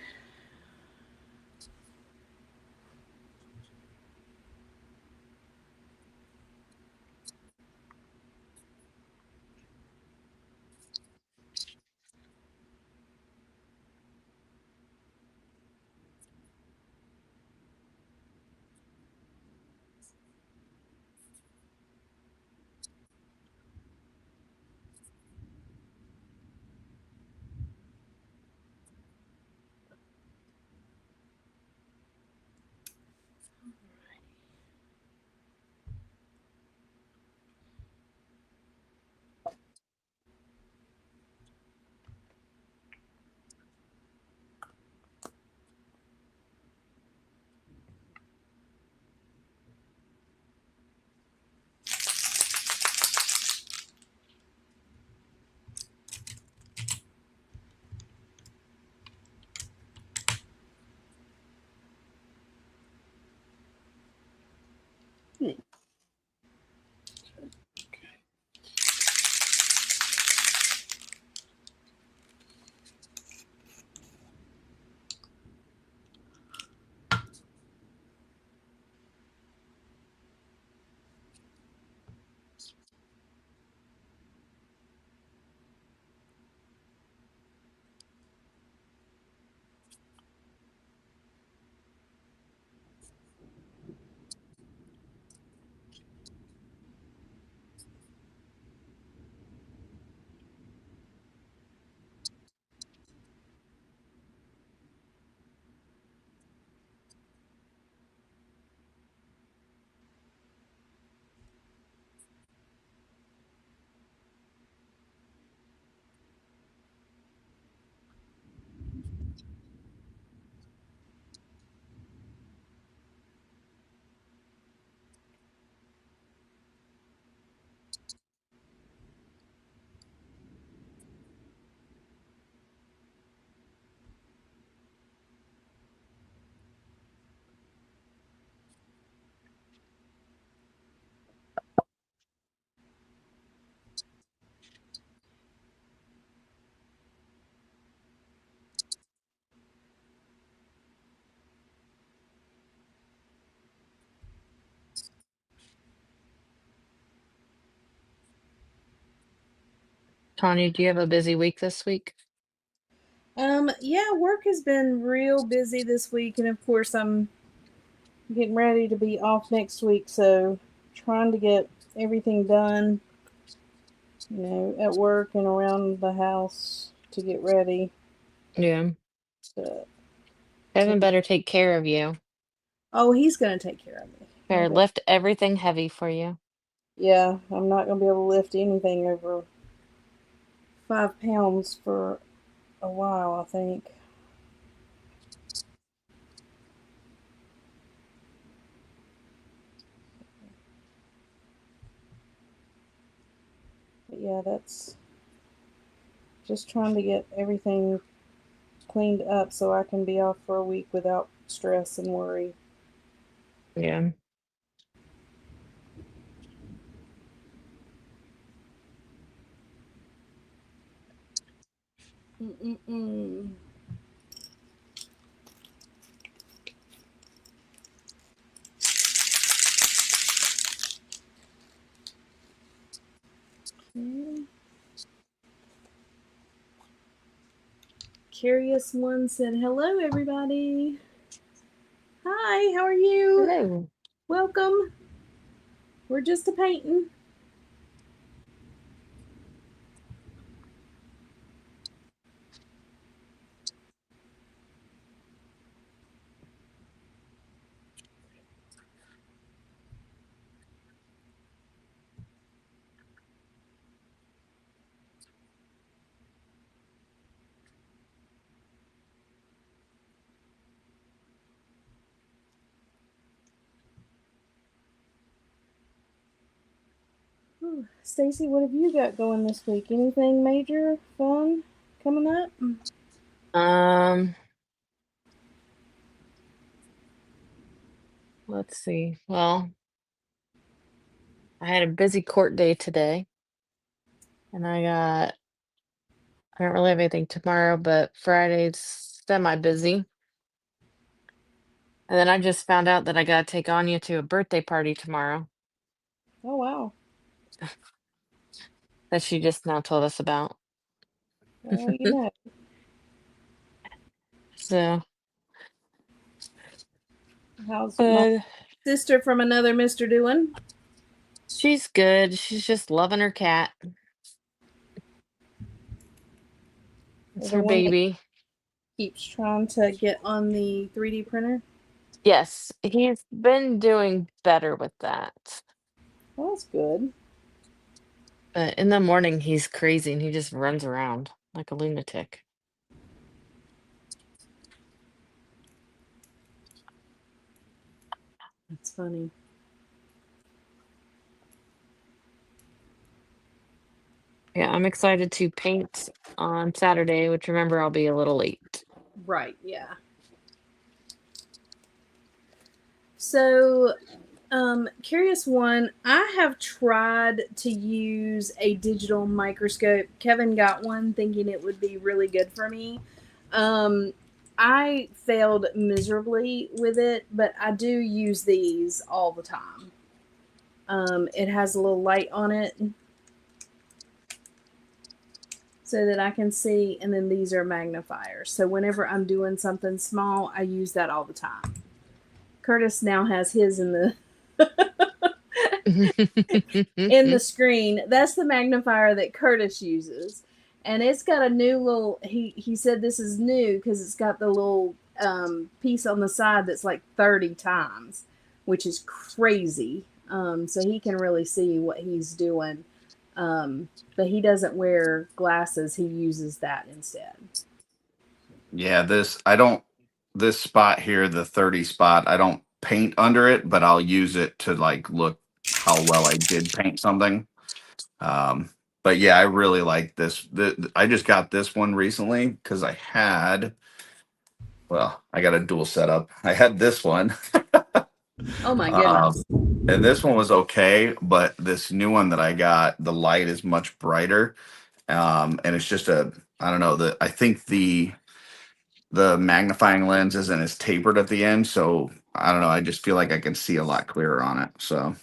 D: Tanya, do you have a busy week this week?
C: Yeah, work has been real busy this week, and of course I'm getting ready to be off next week, so trying to get everything done, at work and around the house to get ready.
D: Yeah.
C: But
D: Kevin better take care of you.
C: Oh, he's gonna take care of me.
D: Better
C: Okay.
D: lift everything heavy for you.
C: Yeah, I'm not gonna be able to lift anything over 5 pounds for a while, I think. But yeah, that's just trying to get everything cleaned up so I can be off for a week without stress and worry.
D: Yeah.
C: Mm-mm-mm. Okay. Curious One said, "Hello, everybody. Hi, how are you?
D: Hello.
C: Welcome. We're just a painting." Stacy, what have you got going this week? Anything major, fun coming up?
D: Um, let's see. Well, I had a busy court day today, and I don't really have anything tomorrow, but Friday's semi busy. And then I just found out that I gotta take Anya to a birthday party tomorrow
C: Oh wow.
D: that she just now told us about.
C: Well, you know,
D: So,
C: how's my
D: uh,
C: sister from another Mister doing?
D: she's good. She's just loving her cat. It's
C: The
D: her
C: one that
D: baby.
C: keeps trying to get on the 3D printer.
D: Yes, he's been doing better with that.
C: Well, that's good.
D: But in the morning, he's crazy and he just runs around like a lunatic.
C: That's funny.
D: Yeah, I'm excited to paint on Saturday, which remember I'll be a little late.
C: Right. Yeah. So, Curious One, I have tried to use a digital microscope. Kevin got one thinking it would be really good for me. Um, I failed miserably with it, but I do use these all the time. It has a little light on it so that I can see, and then these are magnifiers. So whenever I'm doing something small, I use that all the time. Curtis now has his in the in the screen. That's the magnifier that Curtis uses. And it's got a new little he said this is new because it's got the little piece on the side that's like 30 times, which is crazy. So he can really see what he's doing. But he doesn't wear glasses. He uses that instead.
B: Yeah, this spot here, the 30 spot, I don't paint under it, but I'll use it to like look how well I did paint something. Um, but yeah, I really like this. I just got this one recently because I got a dual setup. I had this one,
C: Oh my
B: um,
C: goodness.
B: and this one was okay, but this new one that I got, the light is much brighter. And it's just I don't know, I think the magnifying lens isn't as tapered at the end, so I don't know. I just feel like I can see a lot clearer on it. So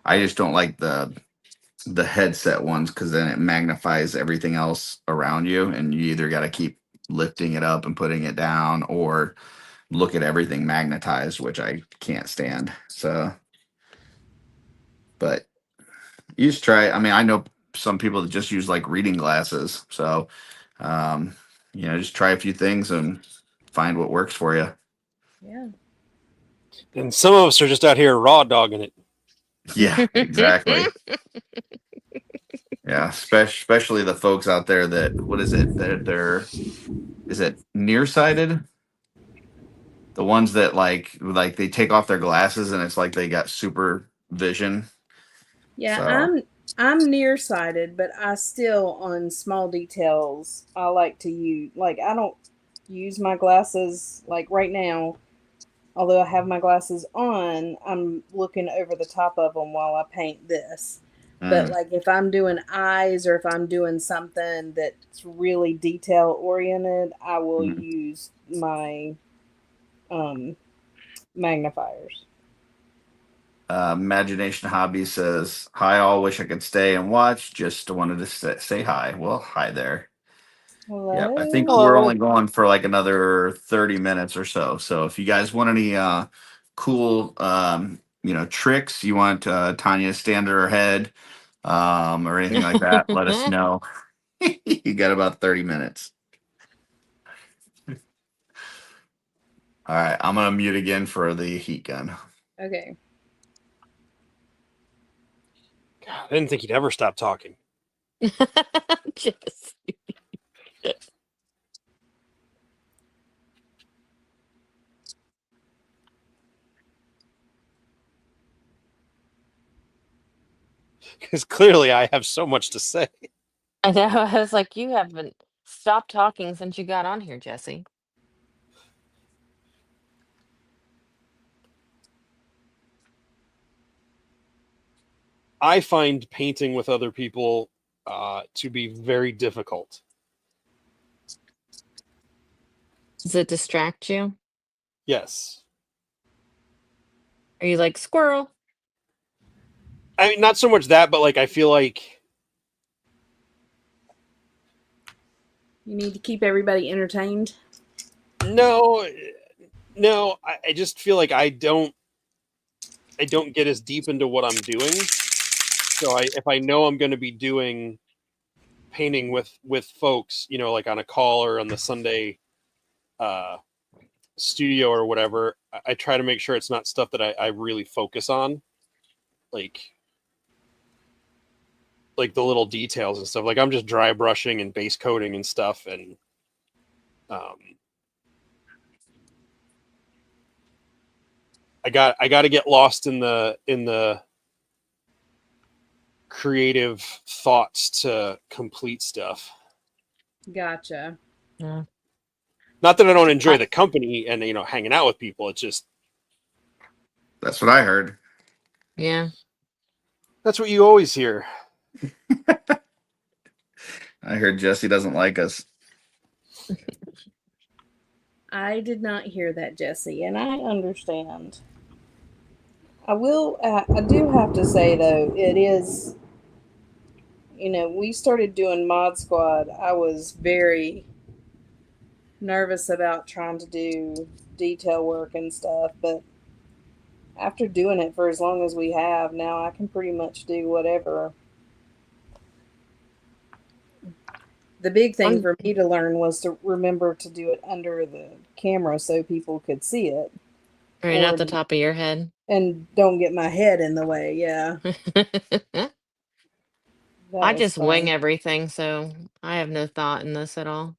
B: I just don't like the headset ones because then it magnifies everything else around you, and you either got to keep lifting it up and putting it down, or look at everything magnetized, which I can't stand. So, but you just try. I mean, I know some people that just use like reading glasses. So, just try a few things and find what works for you.
C: Yeah.
E: And some of us are just out here raw dogging it.
B: Yeah, exactly. Yeah, especially the folks out there that, what is it? They're is it nearsighted? The ones that like they take off their glasses and it's like they got super vision.
C: Yeah,
B: So
C: I'm nearsighted, but I still on small details I like to use like I don't use my glasses like right now. Although I have my glasses on, I'm looking over the top of them while I paint this. But
B: mm,
C: like if I'm doing eyes or if I'm doing something that's really detail oriented, I will
B: mm.
C: use my um, magnifiers.
B: Imagination Hobby says, "Hi, all. Wish I could stay and watch. Just wanted to say hi." Well, hi there. Yeah, I think
C: Hello.
B: we're only
E: Hello.
B: going for like another 30 minutes or so. So if you guys want any cool tricks, you want Tanya to stand at her head, or anything like that, let us know. You got about 30 minutes. All right, I'm gonna mute again for the heat gun.
C: Okay.
E: God, I didn't think he'd ever stop talking.
D: Just
E: Because clearly I have so much to say.
D: I know. I was like, you haven't stopped talking since you got on here, Jesse.
E: I find painting with other people to be very difficult.
D: Does it distract you?
E: Yes.
D: Are you like squirrel?
E: I mean, not so much that, but like I feel like
C: You need to keep everybody entertained.
E: no, no. I just feel like I don't get as deep into what I'm doing. So if I know I'm going to be doing painting with folks, like on a call or on the Sunday uh, studio or whatever, I try to make sure it's not stuff that I really focus on, like the little details and stuff. Like I'm just dry brushing and base coating and stuff, and um, I got to get lost in the creative thoughts to complete stuff.
C: Gotcha.
D: Yeah.
E: Not that I don't enjoy
D: I,
E: the company and hanging out with people. It's just
B: That's what I heard.
D: yeah.
E: that's what you always hear.
B: I heard Jesse doesn't like us.
C: I did not hear that, Jesse, and I understand. I will. I do have to say though, it is. We started doing Mod Squad. I was very nervous about trying to do detail work and stuff, but after doing it for as long as we have now, I can pretty much do whatever. The big thing
D: One,
C: for me to learn was to remember to do it under the camera so people could see it,
D: right at
C: or
D: the top of your head.
C: and don't get my head in the way. Yeah, that
D: I
C: was
D: just wing
C: fun.
D: everything, so I have no thought in this at all.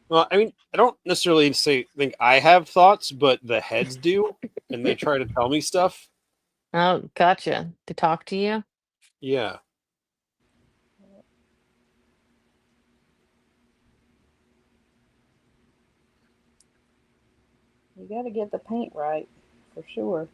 E: Well, I mean, I don't necessarily think I have thoughts, but the heads do, and they try to tell me stuff.
D: Oh, gotcha. To talk to you?
E: Yeah.
C: You got to get the paint right, for sure.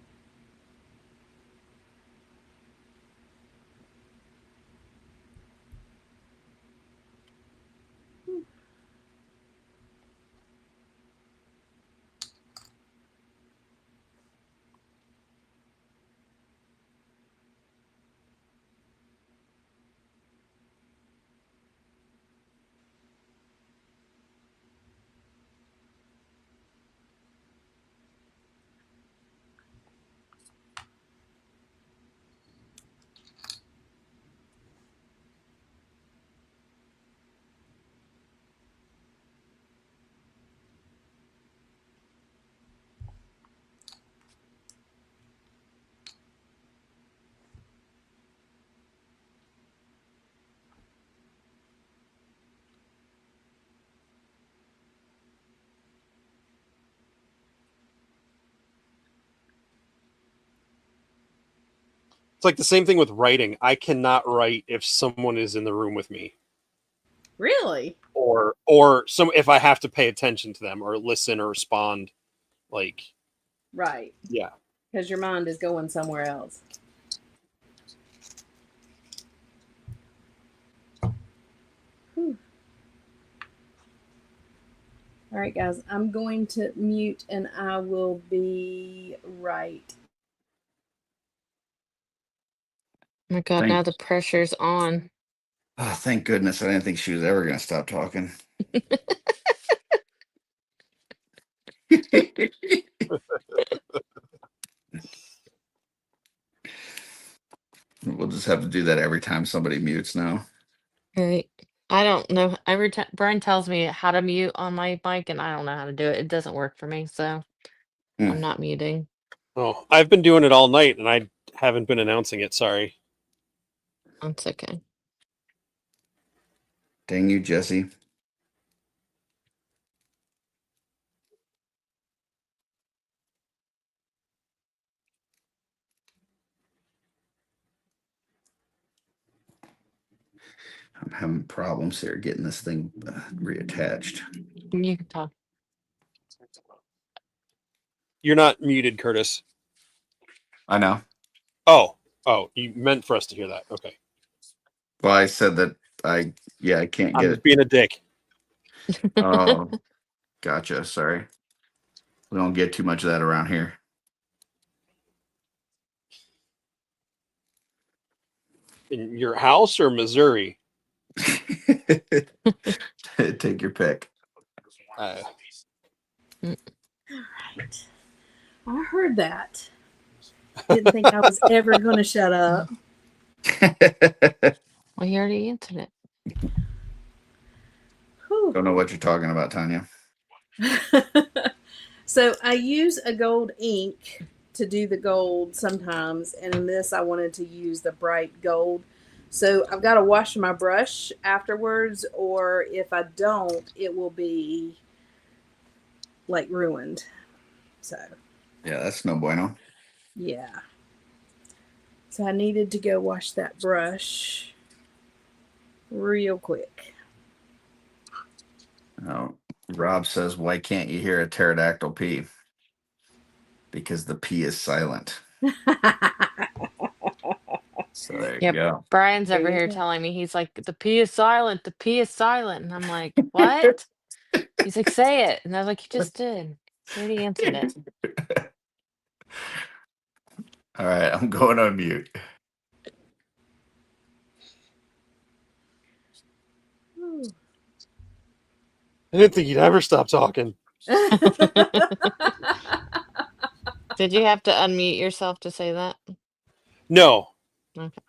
E: It's like the same thing with writing. I cannot write if someone is in the room with me,
C: Really?
E: or if I have to pay attention to them or listen or respond. Like,
C: Right.
E: yeah.
C: Because your mind is going somewhere else. Whew. All right, guys, I'm going to mute and I will be right.
D: Oh my God, now the pressure's on.
B: Oh, thank goodness. I didn't think she was ever going to stop talking. We'll just have to do that every time somebody mutes now.
D: Right. I don't know. Every time Brian tells me how to mute on my mic, and I don't know how to do it. It doesn't work for me, so I'm not muting.
E: Oh, I've been doing it all night, and I haven't been announcing it. Sorry.
D: That's okay.
B: Dang you, Jesse. I'm having problems here getting this thing reattached.
D: You can talk.
E: You're not muted, Curtis.
B: I know.
E: Oh, you meant for us to hear that. Okay.
B: Well, I said that I can't get
E: I'm
B: it.
E: being a dick.
B: Oh, gotcha. Sorry. We don't get too much of that around here.
E: In your house or Missouri?
B: Take your pick.
C: All right. I heard that. Didn't think I was ever going to shut up.
D: Well, you already answered it.
C: Whew.
B: Don't know what you're talking about, Tanya.
C: So I use a gold ink to do the gold sometimes, and in this I wanted to use the bright gold. So I've got to wash my brush afterwards, or if I don't, it will be like ruined. So
B: Yeah, that's no bueno.
C: yeah. So I needed to go wash that brush real quick.
B: Oh, Rob says, why can't you hear a pterodactyl pee? Because the P is silent. So there you
D: Yep.
B: go.
D: Brian's
C: There
D: over
C: you
D: here
C: go.
D: telling me, he's like, the P is silent, the P is silent. And I'm like, what? He's like, say it. And I was like, you just did. You already answered it.
B: All right, I'm going on mute.
E: I didn't think you'd ever stop talking.
D: Did you have to unmute yourself to say that?
E: No.
D: Okay.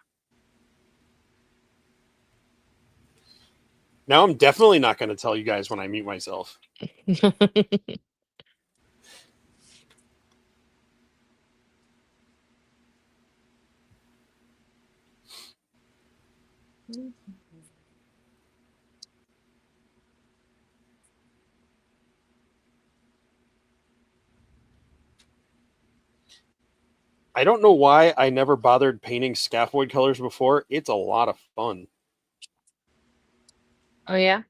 E: Now I'm definitely not going to tell you guys when I mute myself. I don't know why I never bothered painting scaphoid colors before. It's a lot of fun.
D: Oh, yeah?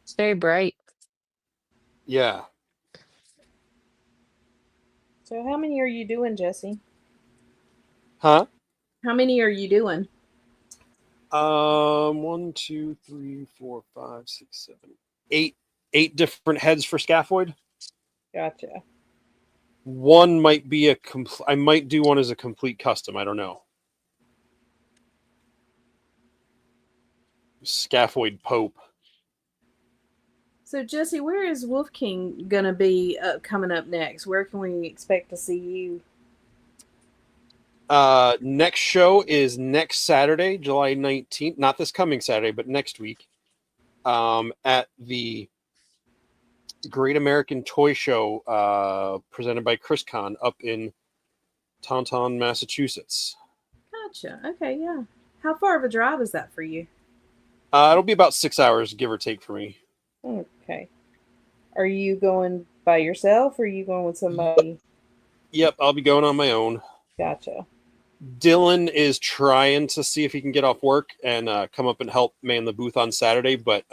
D: It's very bright.
E: Yeah.
C: So how many are you doing, Jesse?
E: Huh?
C: How many are you doing?
E: 1, 2, 3, 4, 5, 6, 7, 8. 8 different heads for scaphoid.
C: Gotcha.
E: One might be I might do one as a complete custom. I don't know. Scaphoid Pope.
C: So Jesse, where is Wolf King gonna be coming up next? Where can we expect to see you?
E: Next show is next Saturday, July 19th. Not this coming Saturday, but next week. At the Great American Toy Show, presented by Chris Con up in Taunton, Massachusetts.
C: Gotcha. Okay, yeah. How far of a drive is that for you?
E: It'll be about 6 hours, give or take, for me.
C: Okay. Are you going by yourself or are you going with somebody?
E: Yep, I'll be going on my own.
C: Gotcha.
E: Dylan is trying to see if he can get off work and come up and help man the booth on Saturday, but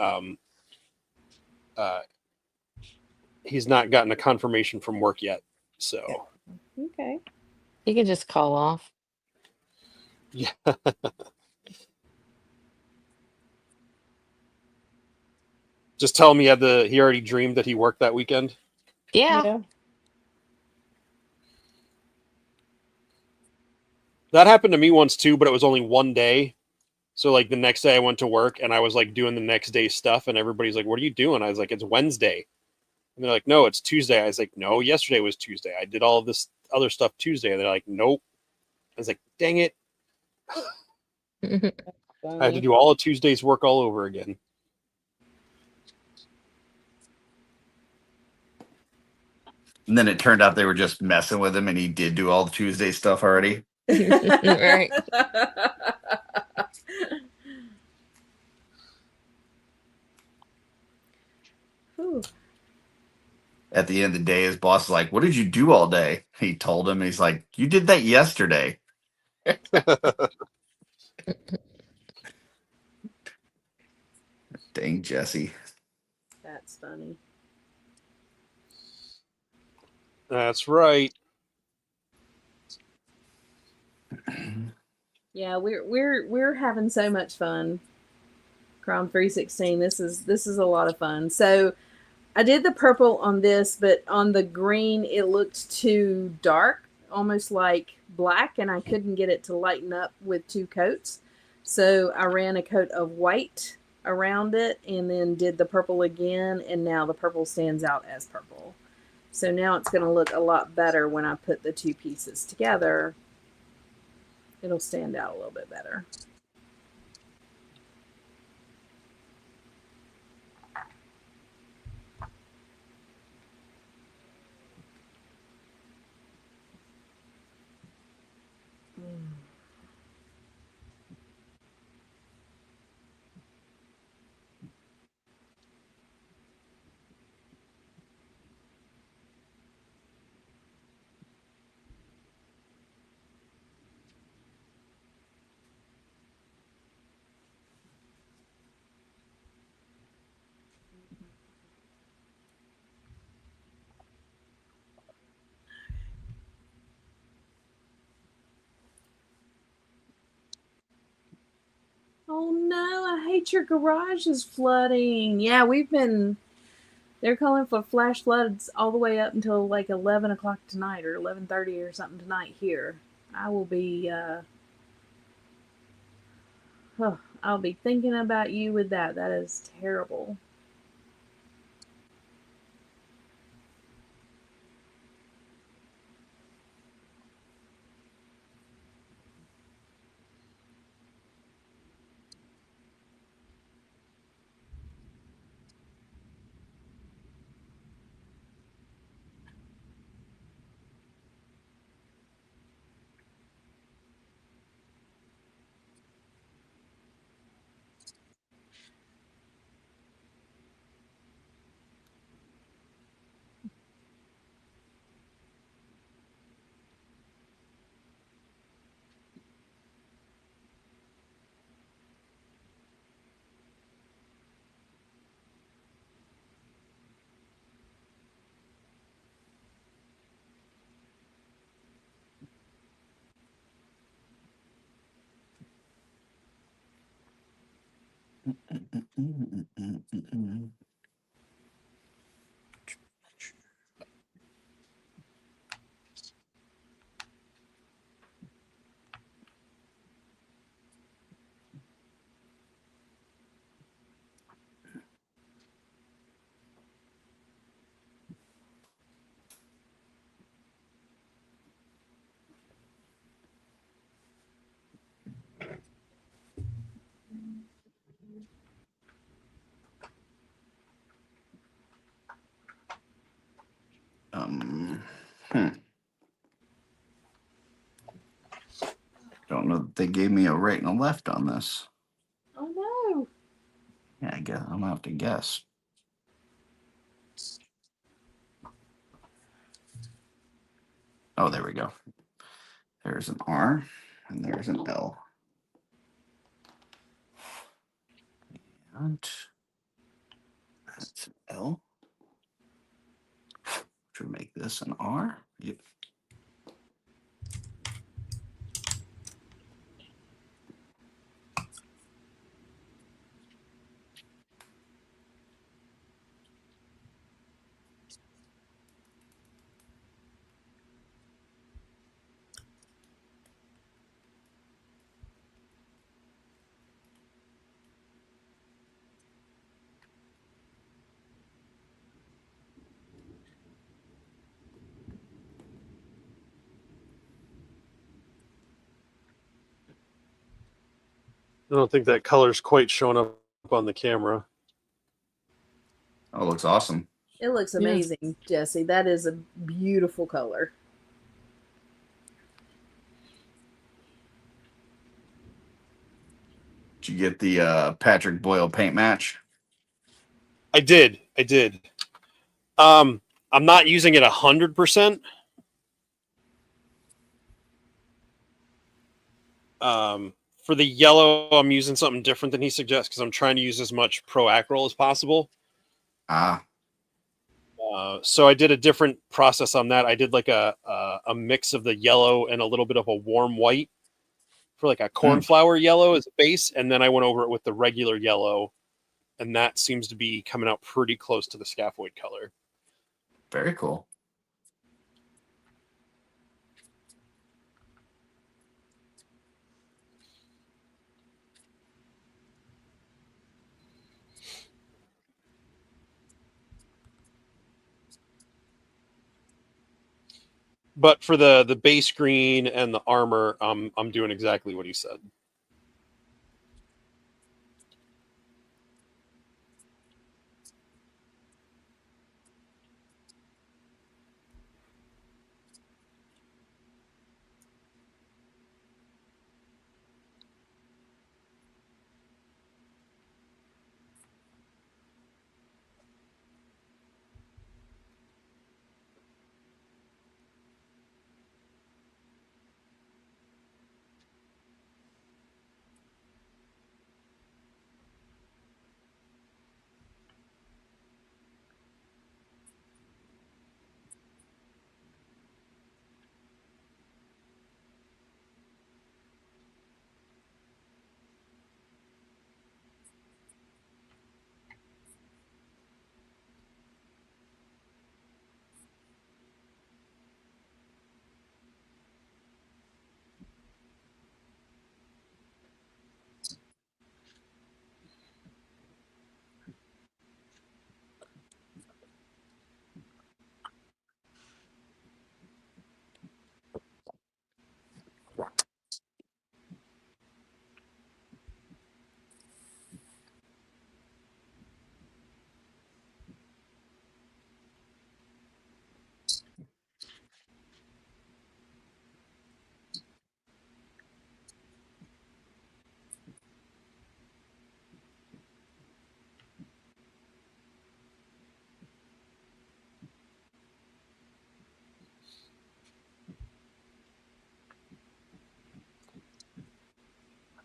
E: he's not gotten a confirmation from work yet. So
C: Okay.
D: You can just call off.
E: yeah. Just tell him he already dreamed that he worked that weekend.
D: Yeah.
E: That happened to me once too, but it was only one day. So like the next day I went to work and I was like doing the next day's stuff and everybody's like, "What are you doing?" I was like, "It's Wednesday." And they're like, "No, it's Tuesday." I was like, "No, yesterday was Tuesday. I did all of this other stuff Tuesday." And they're like, "Nope." I was like, "Dang it. I had to do all of Tuesday's work all over again."
B: And then it turned out they were just messing with him, and he did do all the Tuesday stuff already.
D: Right.
C: Whew.
B: At the end of the day, his boss is like, "What did you do all day?" He told him, and he's like, "You did that yesterday." Dang, Jesse.
C: That's funny.
E: That's right.
C: Yeah, we're having so much fun. Chrome 316. This is a lot of fun. So I did the purple on this, but on the green it looked too dark, almost like black, and I couldn't get it to lighten up with two coats. So I ran a coat of white around it and then did the purple again, and now the purple stands out as purple. So now it's going to look a lot better when I put the two pieces together. It'll stand out a little bit better. Oh no, I hate your garage is flooding. Yeah, they're calling for flash floods all the way up until like 11 o'clock tonight or 11:30 or something tonight here. I will be, I'll be thinking about you with that. That is terrible.
B: Um, hmm. Don't know that they gave me a right and a left on this.
C: Oh no.
B: Yeah, I guess I'm gonna have to guess. Oh, there we go. There's an R, and there's an L. And that's an L. Which would make this an R. Yep.
E: I don't think that color's quite showing up on the camera.
B: Oh, it looks awesome.
C: It looks amazing, Jesse. That is a beautiful color.
B: Did you get the Patrick Boyle paint match?
E: I did. I'm not using it 100%. For the yellow, I'm using something different than he suggests because I'm trying to use as much Pro Acryl as possible. So I did a different process on that. I did like a mix of the yellow and a little bit of a warm white for like a cornflower yellow as a base, and then I went over it with the regular yellow, and that seems to be coming out pretty close to the scaphoid color.
B: Very cool.
E: But for the base green and the armor, I'm doing exactly what he said.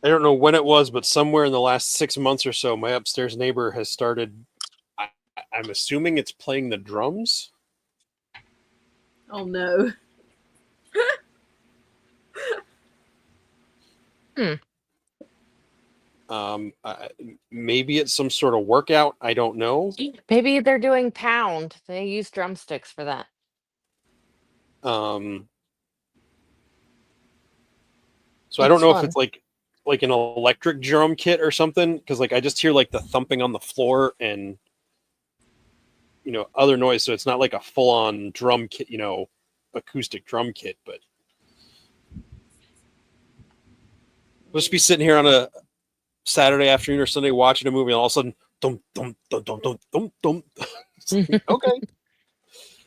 E: I don't know when it was, but somewhere in the last 6 months or so, my upstairs neighbor has started. I'm assuming it's playing the drums.
C: Oh no.
E: Maybe it's some sort of workout. I don't know.
D: Maybe they're doing pound. They use drumsticks for that.
E: So I don't know if it's like an electric drum kit or something, because like I just hear like the thumping on the floor and other noise. So it's not like a full on drum kit, acoustic drum kit. But we'll just be sitting here on a Saturday afternoon or Sunday watching a movie, and all of a sudden, dum dum dum dum dum dum dum. Okay,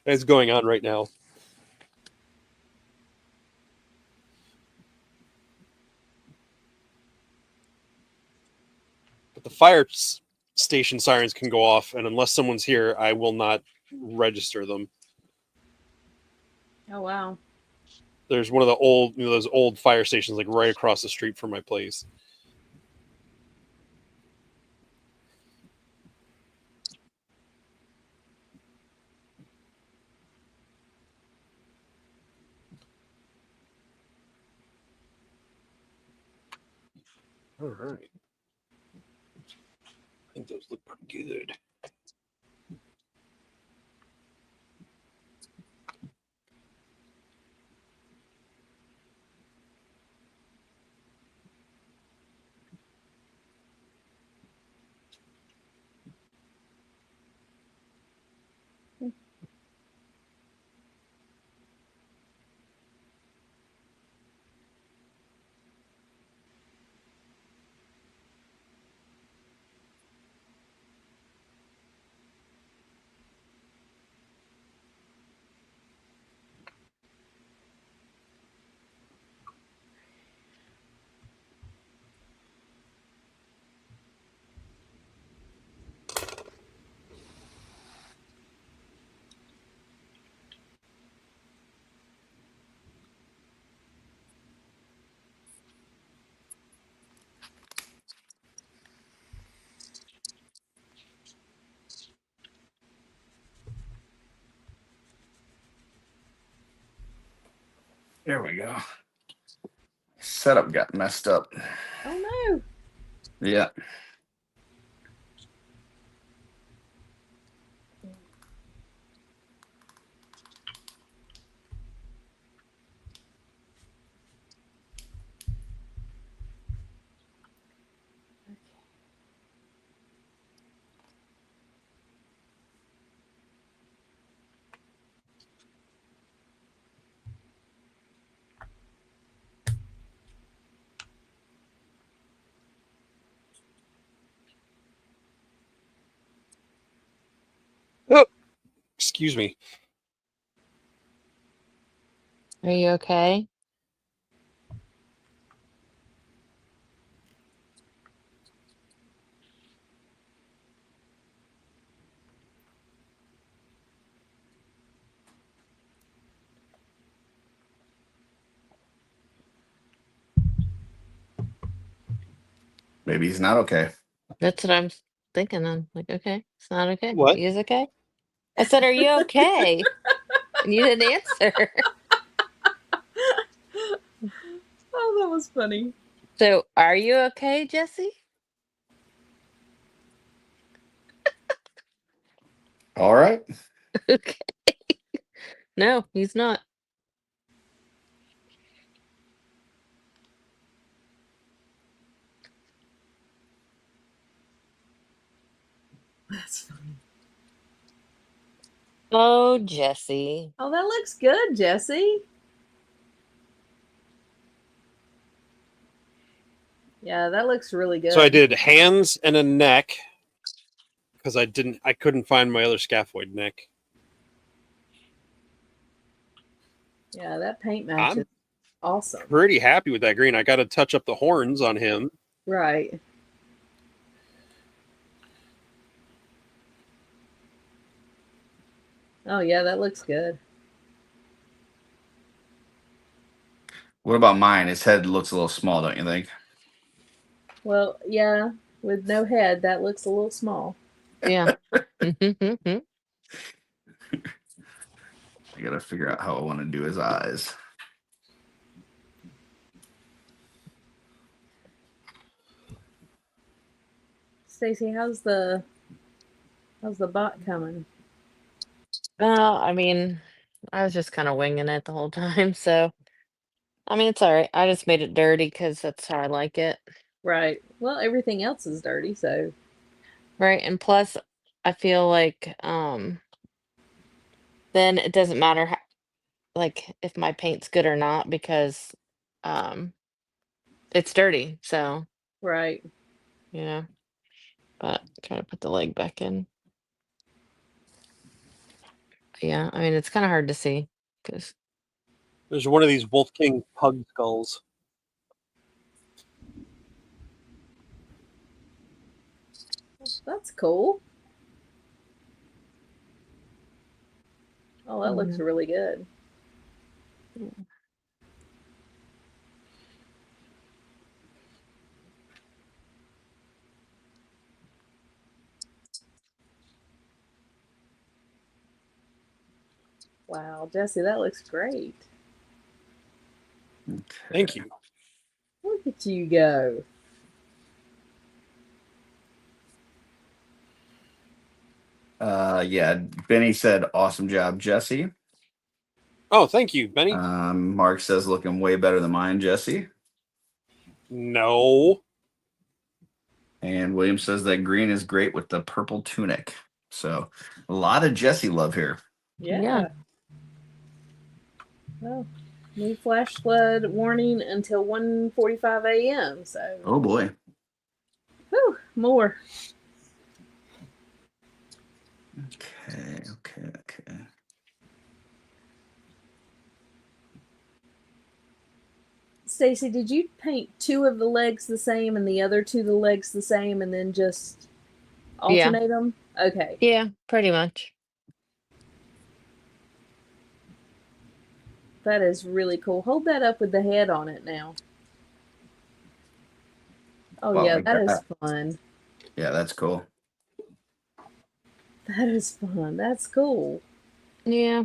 E: that's going on right now. But the fire station sirens can go off, and unless someone's here, I will not register them.
C: Oh wow.
E: There's one of the old, those old fire stations like right across the street from my place. All right. I think those look pretty good.
B: There we go. Setup got messed up.
C: Oh no.
B: Yeah.
E: Oh, excuse me.
D: Are you okay?
B: Maybe he's not okay.
D: That's what I'm thinking. I'm like, okay, it's not okay.
E: What?
D: He is okay. I said, "Are you okay?" And you didn't answer.
C: Oh, that was funny.
D: So, are you okay, Jesse?
B: All right.
D: Okay. No, he's not.
C: That's funny.
D: Oh, Jesse.
C: Oh, that looks good, Jesse. Yeah, that looks really good.
E: So I did hands and a neck because I couldn't find my other scaphoid neck.
C: Yeah, that paint match is awesome.
E: Pretty happy with that green. I got to touch up the horns on him.
C: Right. Oh yeah, that looks good.
B: What about mine? His head looks a little small, don't you think?
C: Well, yeah, with no head, that looks a little small.
D: Yeah.
B: I gotta figure out how I want to do his eyes.
C: Stacy, how's the bot coming?
D: Well, I mean, I was just kind of winging it the whole time. So, I mean, it's all right. I just made it dirty because that's how I like it.
C: Right. Well, everything else is dirty, so
D: Right. And plus, I feel like then it doesn't matter how, like if my paint's good or not because um it's dirty. So,
C: right.
D: you know, but try to put the leg back in. Yeah, I mean, it's kind of hard to see because
E: There's one of these Wolf King pug skulls.
C: That's cool. Oh, that looks really good. Wow, Jesse, that looks great.
E: Thank you.
C: Look at you go.
B: Yeah, Benny said, awesome job, Jesse.
E: Oh, thank you, Benny.
B: Mark says, looking way better than mine, Jesse.
E: No.
B: And William says that green is great with the purple tunic. So a lot of Jesse love here.
C: Yeah. Well, new flash flood warning until 1:45 a.m. So,
B: Oh boy.
C: whew, more.
B: Okay.
C: Stacy, did you paint two of the legs the same and the other two of the legs the same and then just alternate them? Okay.
D: Yeah, pretty much.
C: That is really cool. Hold that up with the head on it now. Oh,
B: Well,
C: yeah,
B: like
C: that is
B: that.
C: fun.
B: Yeah, that's cool.
C: That is fun. That's cool.
D: Yeah.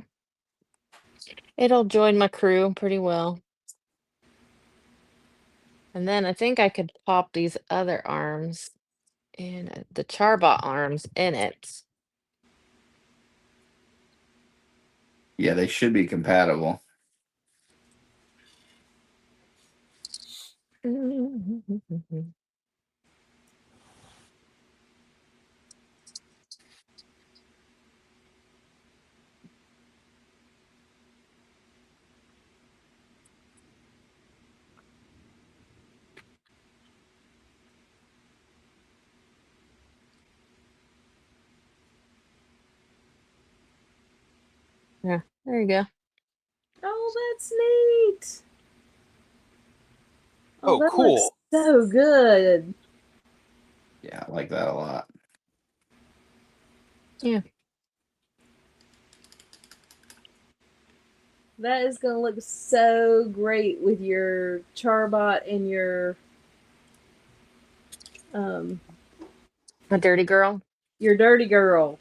D: It'll join my crew pretty well. And then I think I could pop these other arms and the charbot arms in it.
B: Yeah, they should be compatible.
D: Yeah, there you go.
C: Oh, that's neat.
E: Oh,
C: that
E: cool.
C: looks so good.
B: Yeah, I like that a lot.
D: Yeah.
C: That is going to look so great with your charbot and your
D: A dirty girl.
C: your dirty girl.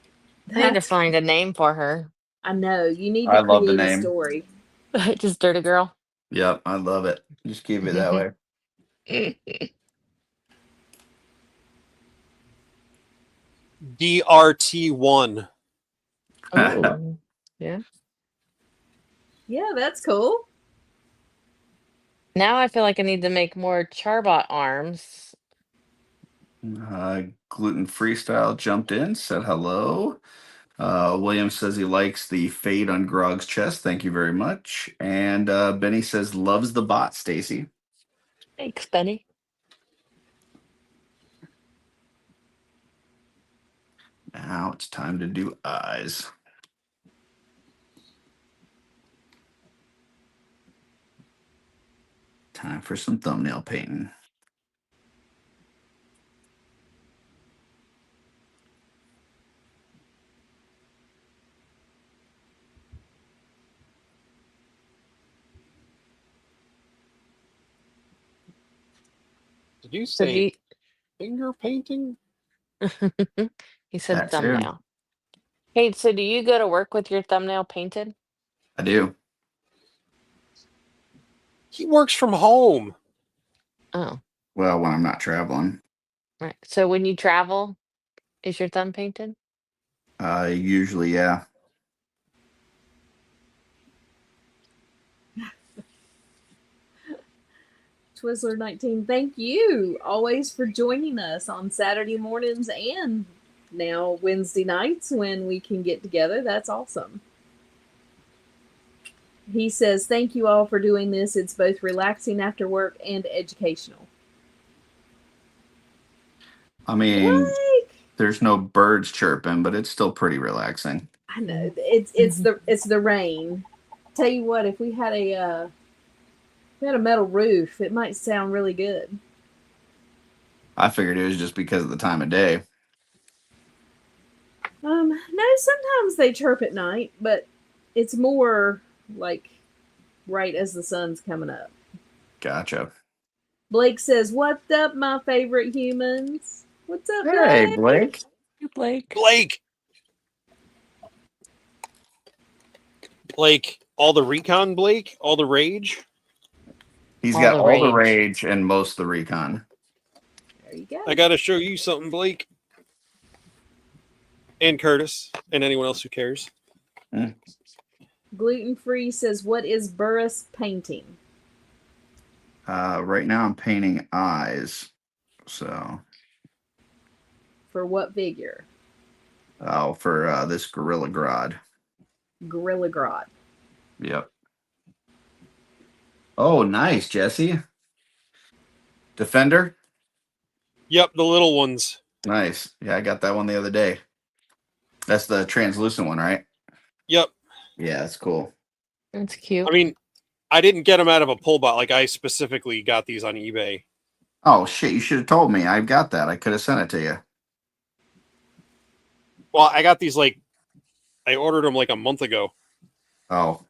D: I need to
C: That's,
D: find a name for her.
C: I know. You need
B: I
C: to
B: love the
C: create a
B: name.
C: story.
D: Just dirty girl.
B: Yep, I love it. Just keep it that way.
E: DRT1.
D: Oh, yeah.
C: Yeah, that's cool.
D: Now I feel like I need to make more charbot arms.
B: Gluten Freestyle jumped in, said hello. William says he likes the fade on Grog's chest. Thank you very much. And Benny says loves the bot, Stacy.
D: Thanks, Benny.
B: Now it's time to do eyes. Time for some thumbnail painting.
E: Did you
D: So do
E: say
D: you...
E: finger painting?
D: He said
B: That too.
D: thumbnail. Hey, so do you go to work with your thumbnail painted?
B: I do.
E: He works from home.
D: Oh,
B: Well, when I'm not traveling.
D: right. So when you travel, is your thumb painted?
B: Usually, yeah.
C: Twizzler19, thank you always for joining us on Saturday mornings and now Wednesday nights when we can get together. That's awesome. He says, thank you all for doing this. It's both relaxing after work and educational.
B: I mean,
C: Blake!
B: there's no birds chirping, but it's still pretty relaxing.
C: I know. It's the rain. Tell you what, if we had a metal roof, it might sound really good.
B: I figured it was just because of the time of day.
C: No, sometimes they chirp at night, but it's more like right as the sun's coming up.
B: Gotcha.
C: Blake says, "What's up, my favorite humans? What's up,
B: Hey,
C: Blake?"
B: Blake.
D: Hey, Blake.
E: Blake! Like all the recon, Blake, all the rage.
B: He's
D: All
B: got
D: the
B: all the
D: rage.
B: rage and most of the recon.
C: There you go.
E: I got to show you something, Blake, and Curtis, and anyone else who cares.
C: Gluten free says, "What is Burris painting?"
B: Right now I'm painting eyes. So,
C: For what figure?
B: for this Gorilla Grodd.
C: Gorilla Grodd.
B: Yep. Oh, nice, Jesse. Defender.
E: Yep, the little ones.
B: Nice. Yeah, I got that one the other day. That's the translucent one, right?
E: Yep.
B: Yeah, that's cool.
D: That's cute.
E: I mean, I didn't get them out of a pull bot. Like, I specifically got these on eBay.
B: Oh shit! You should have told me. I've got that. I could have sent it to you.
E: Well, I got these I ordered them like a month ago.
B: Oh.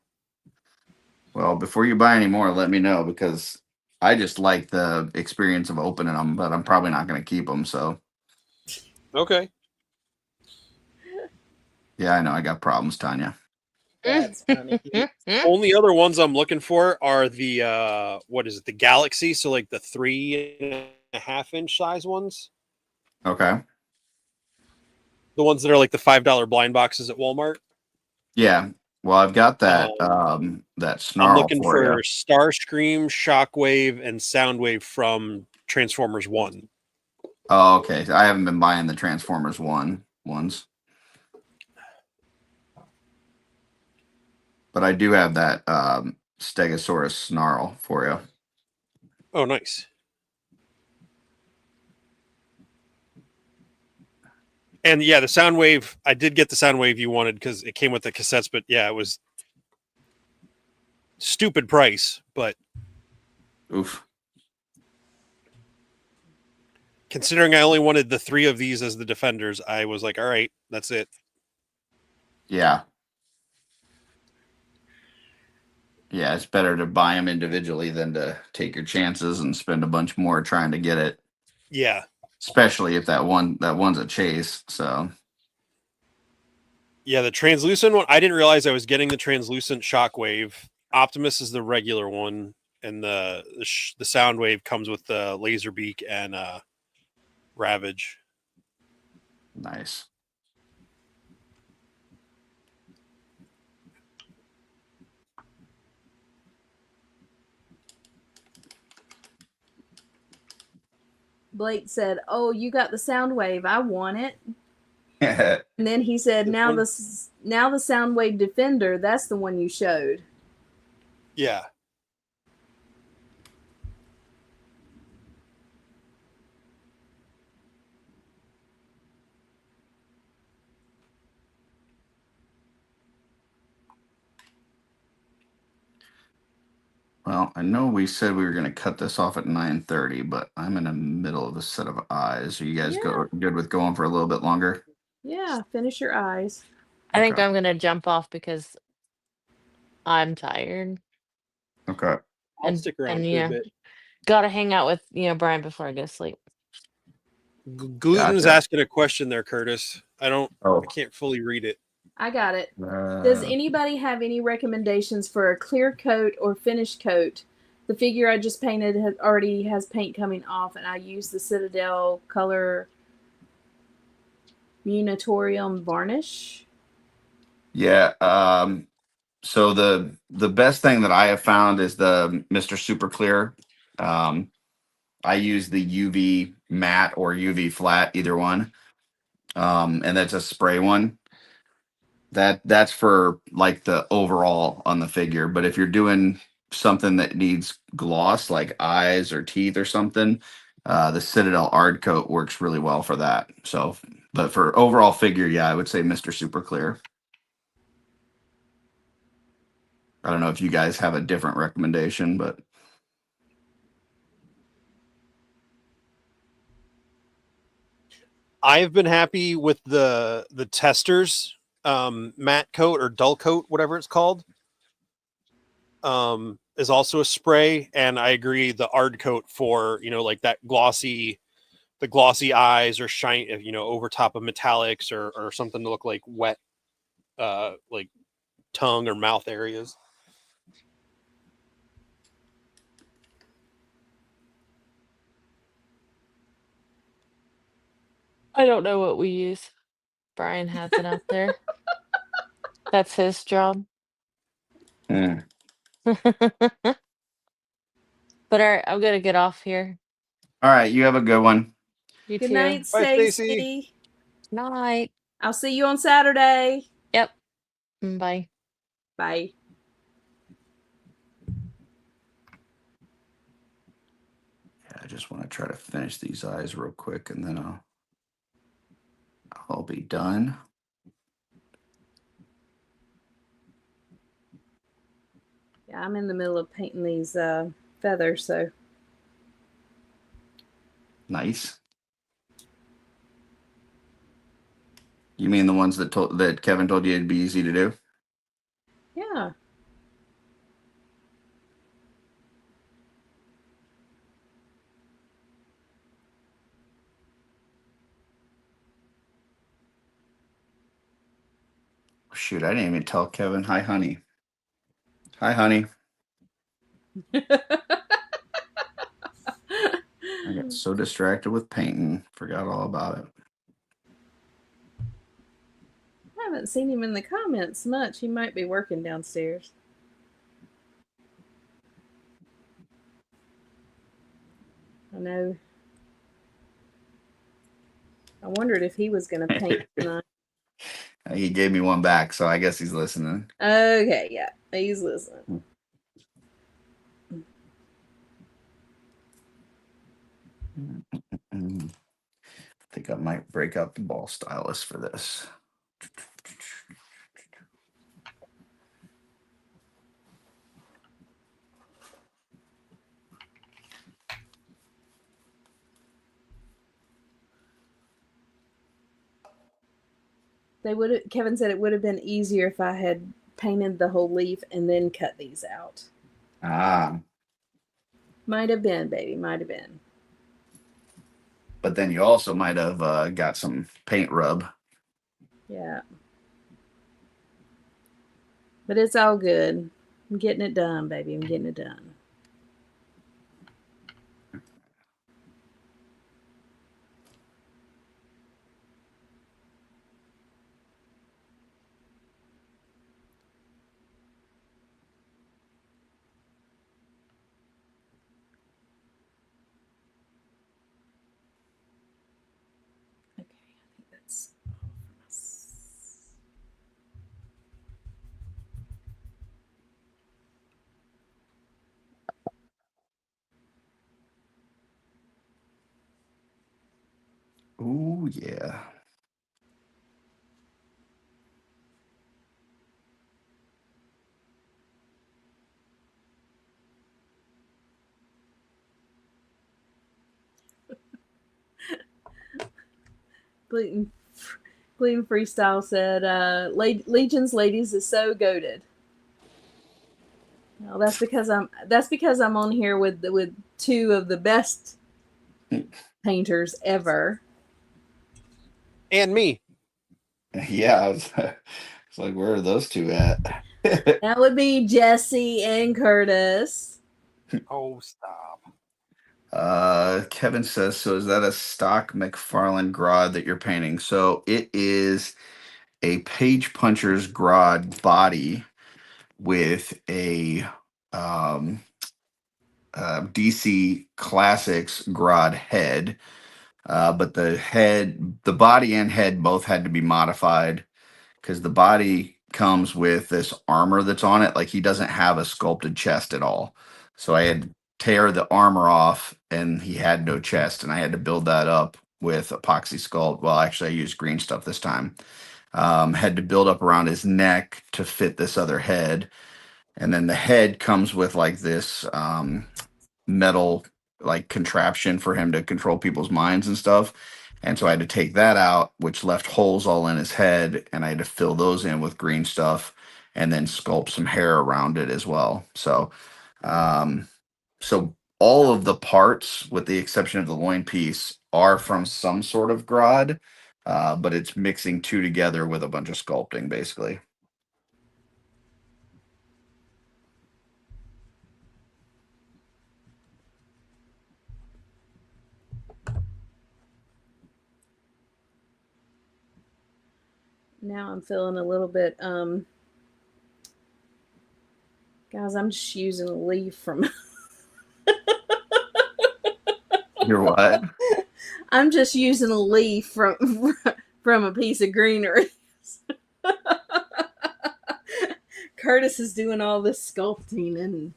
B: Well, before you buy any more, let me know because I just like the experience of opening them, but I'm probably not going to keep them. So
E: Okay.
B: yeah, I know I got problems, Tanya.
C: That's funny.
E: Only other ones I'm looking for are the what is it? The Galaxy. So like the 3.5-inch size ones.
B: Okay.
E: The ones that are like the $5 blind boxes at Walmart.
B: Yeah. Well, I've got that that
E: I'm
B: snarl
E: looking
B: for you.
E: for Starscream, Shockwave, and Soundwave from Transformers 1.
B: Oh, okay. I haven't been buying the Transformers ones, but I do have that Stegosaurus snarl for you.
E: Oh, nice. And yeah, the Soundwave, I did get the Soundwave you wanted because it came with the cassettes, but yeah, it was stupid price, but
B: Oof.
E: considering I only wanted the 3 of these as the Defenders, I was like, all right, that's it.
B: Yeah. Yeah, it's better to buy them individually than to take your chances and spend a bunch more trying to get it.
E: Yeah.
B: Especially if that one's a chase. So
E: Yeah, the translucent one, I didn't realize I was getting the translucent Shockwave. Optimus is the regular one, and the Soundwave comes with the Laserbeak and Ravage.
B: nice.
C: Blake said, "Oh, you got the Soundwave. I want it." And then he said, now the Soundwave Defender, that's the one you showed."
E: Yeah.
B: Well, I know we said we were going to cut this off at 9:30, but I'm in the middle of a set of eyes. Are you guys good with going for a little bit longer?
C: Yeah, finish your eyes.
D: I think
B: Okay.
D: I'm gonna jump off because I'm tired.
B: Okay.
E: I'll stick around for a bit.
D: Gotta hang out with Brian before I go to sleep.
E: Gluten's
B: Gotcha.
E: asking a question there, Curtis. I can't fully read it.
C: I got it. Does anybody have any recommendations for a clear coat or finish coat? The figure I just painted already has paint coming off, and I used the Citadel Color Munitorium varnish.
B: Yeah. So the best thing that I have found is the Mr. Super Clear. I use the UV matte or UV flat, either one. And that's a spray one. That's for like the overall on the figure. But if you're doing something that needs gloss, like eyes or teeth or something, the Citadel Ard Coat works really well for that. So, but for overall figure, yeah, I would say Mr. Super Clear. I don't know if you guys have a different recommendation, but
E: I've been happy with the testers matte coat or dull coat, whatever it's called. Is also a spray, and I agree the Ard Coat for like that glossy eyes or shine, over top of metallics or something to look like wet, like tongue or mouth areas.
D: I don't know what we use. Brian has it out there. That's his job.
B: Hmm.
D: But all right, I'm gonna get off here.
B: All right, you have a good one.
D: You
C: Good
D: too.
C: night,
E: Bye,
C: Stacy.
E: Stacy.
D: Night.
C: I'll see you on Saturday.
D: Yep. Bye.
C: Bye.
B: Yeah, I just want to try to finish these eyes real quick, and then I'll be done.
C: Yeah, I'm in the middle of painting these feathers, so
B: Nice. You mean the ones that Kevin told you it'd be easy to do?
C: yeah.
B: Shoot, I didn't even tell Kevin. Hi, honey. Hi, honey. I got so distracted with painting, forgot all about it.
C: I haven't seen him in the comments much. He might be working downstairs. I know. I wondered if he was going to paint tonight.
B: He gave me one back, so I guess he's listening.
C: Okay, yeah, he's listening.
B: I think I might break out the ball stylus for this.
C: Kevin said it would have been easier if I had painted the whole leaf and then cut these out.
B: Ah.
C: Might have been, baby, might have been.
B: But then you also might have got some paint rub.
C: Yeah. But it's all good. I'm getting it done, baby. I'm getting it done. Okay, I think that's all from us.
B: Ooh, yeah.
C: Gluten Freestyle said, Legion's ladies is so goated. No, that's because I'm on here with two of the best painters ever.
E: And me.
B: Yeah, it's like, where are those two at?
C: That would be Jesse and Curtis.
E: Oh, stop.
B: Kevin says, so is that a stock McFarlane Grod that you're painting? So it is a Page Puncher's Grod body with a DC Classics Grod head. But the body and head both had to be modified because the body comes with this armor that's on it. Like, he doesn't have a sculpted chest at all. So I had to tear the armor off, and he had no chest, and I had to build that up with epoxy sculpt. Well, actually, I used green stuff this time. Had to build up around his neck to fit this other head, and then the head comes with like this metal like contraption for him to control people's minds and stuff. And so I had to take that out, which left holes all in his head, and I had to fill those in with green stuff and then sculpt some hair around it as well. Um, so all of the parts, with the exception of the loin piece, are from some sort of grod, but it's mixing two together with a bunch of sculpting, basically.
C: Now I'm feeling a little bit guys, I'm just using a leaf from
B: You're what?
C: I'm just using a leaf from a piece of greenery. Curtis is doing all this sculpting and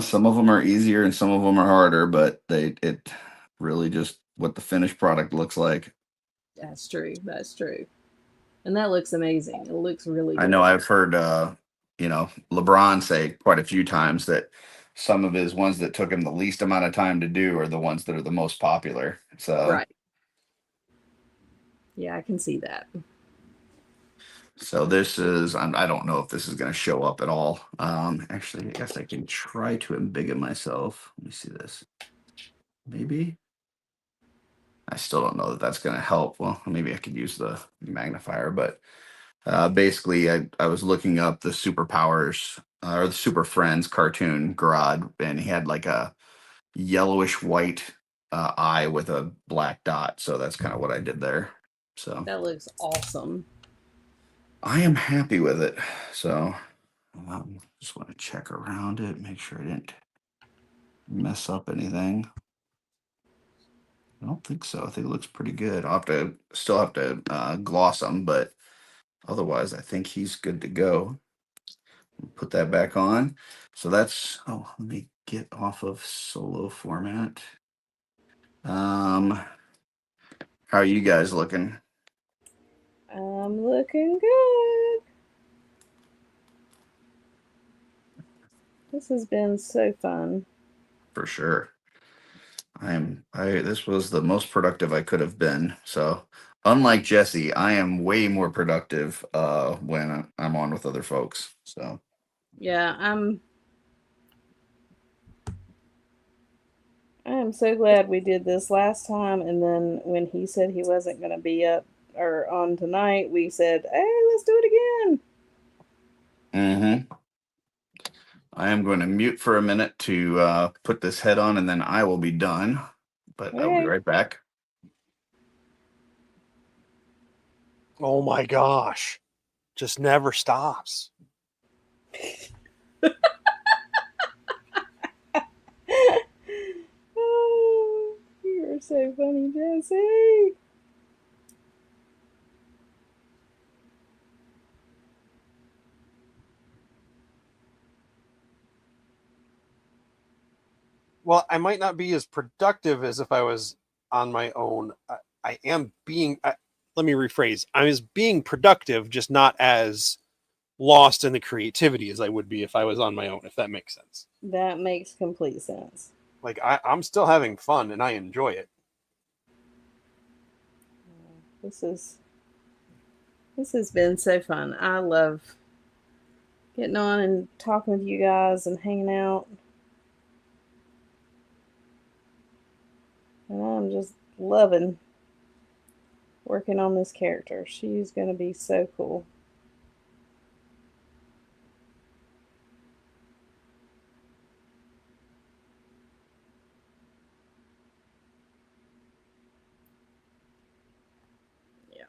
B: Some of them are easier and some of them are harder, but it really just what the finished product looks like.
C: that's true. That's true. And that looks amazing. It looks really
B: I
C: good.
B: know I've heard LeBron say quite a few times that some of his ones that took him the least amount of time to do are the ones that are the most popular. So
C: Right. Yeah, I can see that.
B: So this is, I don't know if this is going to show up at all. Actually, I guess I can try to embiggen myself. Let me see this. Maybe. I still don't know that that's going to help. Well, maybe I could use the magnifier, but basically, I was looking up the Superpowers or the Super Friends cartoon Grodd, and he had like a yellowish white eye with a black dot. So that's kind of what I did there. So
C: That looks awesome.
B: I am happy with it. So just want to check around it, make sure I didn't mess up anything. I don't think so. I think it looks pretty good. Still have to gloss them, but otherwise, I think he's good to go. Put that back on. So that's, let me get off of solo format. How are you guys looking?
C: I'm looking good. This has been so fun.
B: For sure. This was the most productive I could have been. So unlike Jesse, I am way more productive when I'm on with other folks. So
C: Yeah, I am so glad we did this last time, and then when he said he wasn't going to be up or on tonight, we said, "Hey, let's do it again."
B: I am going to mute for a minute to put this head on, and then I will be done. But I will be
C: Okay.
B: right back.
E: Oh my gosh. Just never stops.
C: Oh, you are so funny, Jesse.
E: Well, I might not be as productive as if I was on my own. I am being, let me rephrase, I was being productive, just not as lost in the creativity as I would be if I was on my own, if that makes sense.
C: That makes complete sense.
E: Like, I'm still having fun and I enjoy it.
C: This has been so fun. I love getting on and talking with you guys and hanging out. And I'm just loving working on this character. She's going to be so cool. Yeah.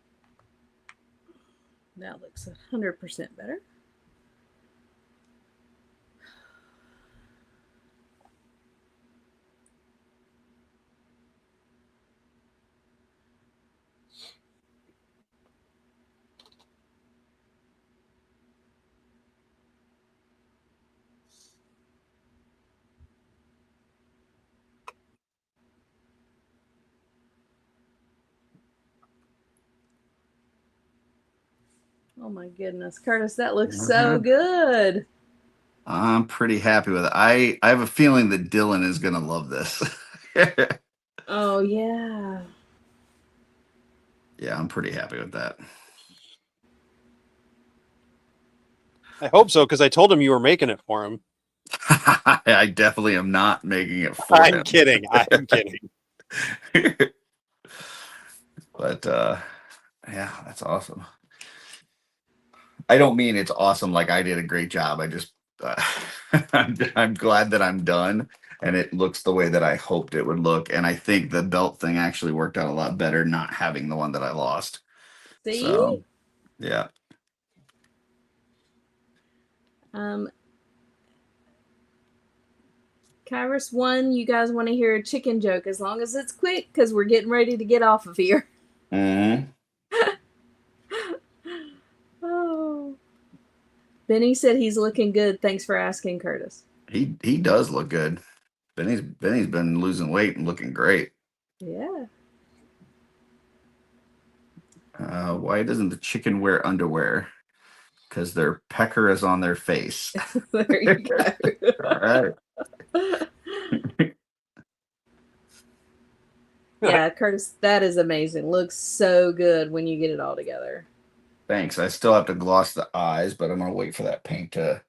C: That looks 100% better. Oh my goodness, Curtis, that looks so good.
B: I'm pretty happy with it. I have a feeling that Dylan is going to love this.
C: Oh yeah.
B: Yeah, I'm pretty happy with that.
E: I hope so, because I told him you were making it for him.
B: I definitely am not making it for him.
E: I'm kidding. I'm kidding.
B: But yeah, that's awesome. I don't mean it's awesome like I did a great job. I just I'm glad that I'm done and it looks the way that I hoped it would look. And I think the belt thing actually worked out a lot better not having the one that I lost.
C: See?
B: So, yeah.
C: Kyrus 1, you guys want to hear a chicken joke as long as it's quick because we're getting ready to get off of here.
B: Mm-hmm.
C: Oh. Benny said he's looking good. Thanks for asking, Curtis.
B: He does look good. Benny's been losing weight and looking great.
C: Yeah.
B: Why doesn't the chicken wear underwear? Because their pecker is on their face.
C: There you go.
B: All right.
C: Yeah, Curtis, that is amazing. Looks so good when you get it all together.
B: Thanks. I still have to gloss the eyes, but I'm gonna wait for that paint to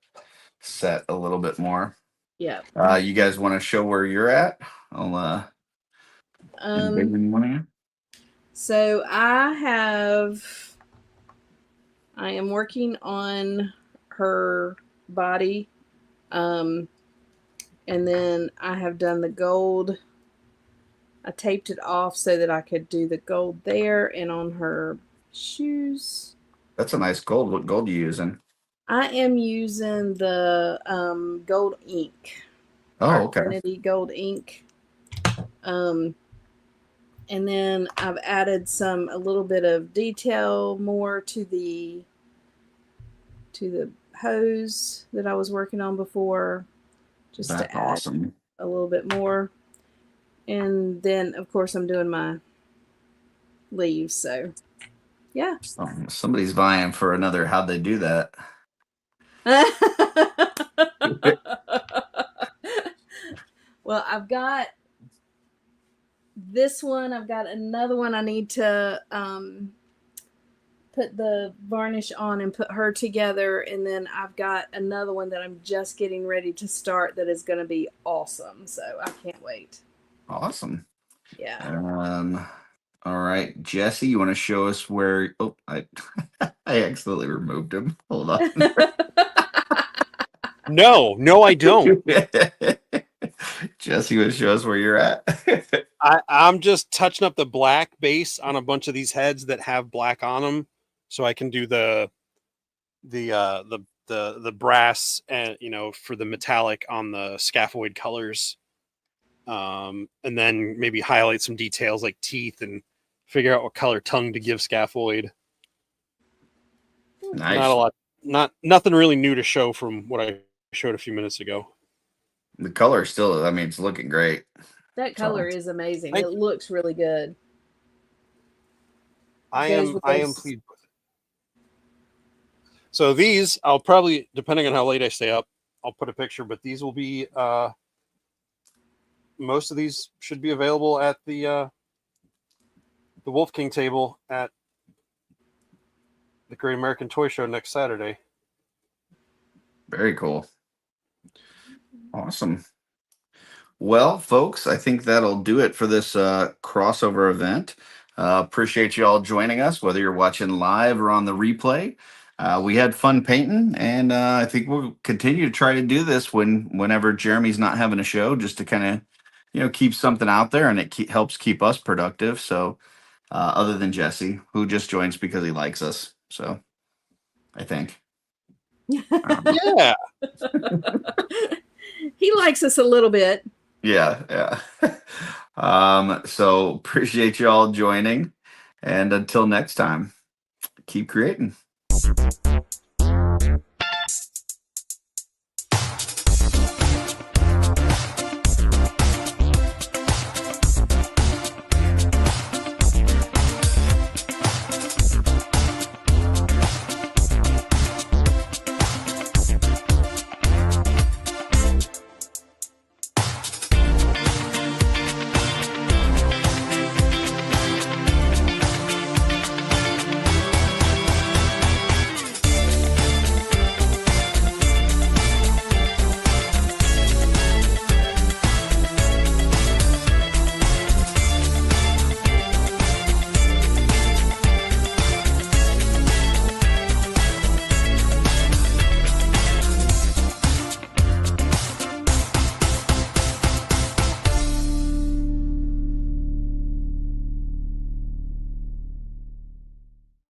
B: set a little bit more.
C: Yeah.
B: You guys want to show where you're at? I'll envision one of you.
C: So I am working on her body. And then I have done the gold. I taped it off so that I could do the gold there and on her shoes.
B: That's a nice gold. What gold are you using?
C: I am using the gold ink.
B: Oh, okay.
C: Infinity gold ink. And then I've added a little bit of detail more to the hose that I was working on before, just
B: That's
C: to add
B: awesome.
C: a little bit more. And then, of course, I'm doing my leaves. So, yeah.
B: Somebody's vying for another. How'd they do that?
C: Well, I've got this one. I've got another one I need to put the varnish on and put her together. And then I've got another one that I'm just getting ready to start that is going to be awesome. So I can't wait.
B: Awesome.
C: Yeah.
B: All right, Jesse, you want to show us where? Oh, I accidentally removed him. Hold on.
E: No, I don't.
B: Jesse, you want to show us where you're at?
E: I'm just touching up the black base on a bunch of these heads that have black on them, so I can do the brass and for the metallic on the scaphoid colors, and then maybe highlight some details like teeth and figure out what color tongue to give scaphoid.
B: Nice.
E: Not a lot, nothing really new to show from what I showed a few minutes ago.
B: The color still, I mean, it's looking great.
C: That color is amazing. It
E: you.
C: looks really good.
E: I am pleased with it. So these, I'll probably, depending on how late I stay up, I'll put a picture, but these will be, most of these should be available at the Wolf King table at the Great American Toy Show next Saturday.
B: Very cool. Awesome. Well, folks, I think that'll do it for this crossover event. Appreciate you all joining us, whether you're watching live or on the replay. We had fun painting, and I think we'll continue to try to do this whenever Jeremy's not having a show, just to kind of, keep something out there, and it helps keep us productive. So, other than Jesse, who just joins because he likes us, so I think.
E: Yeah.
C: He likes us a little bit.
B: Yeah. So appreciate you all joining, and until next time, keep creating.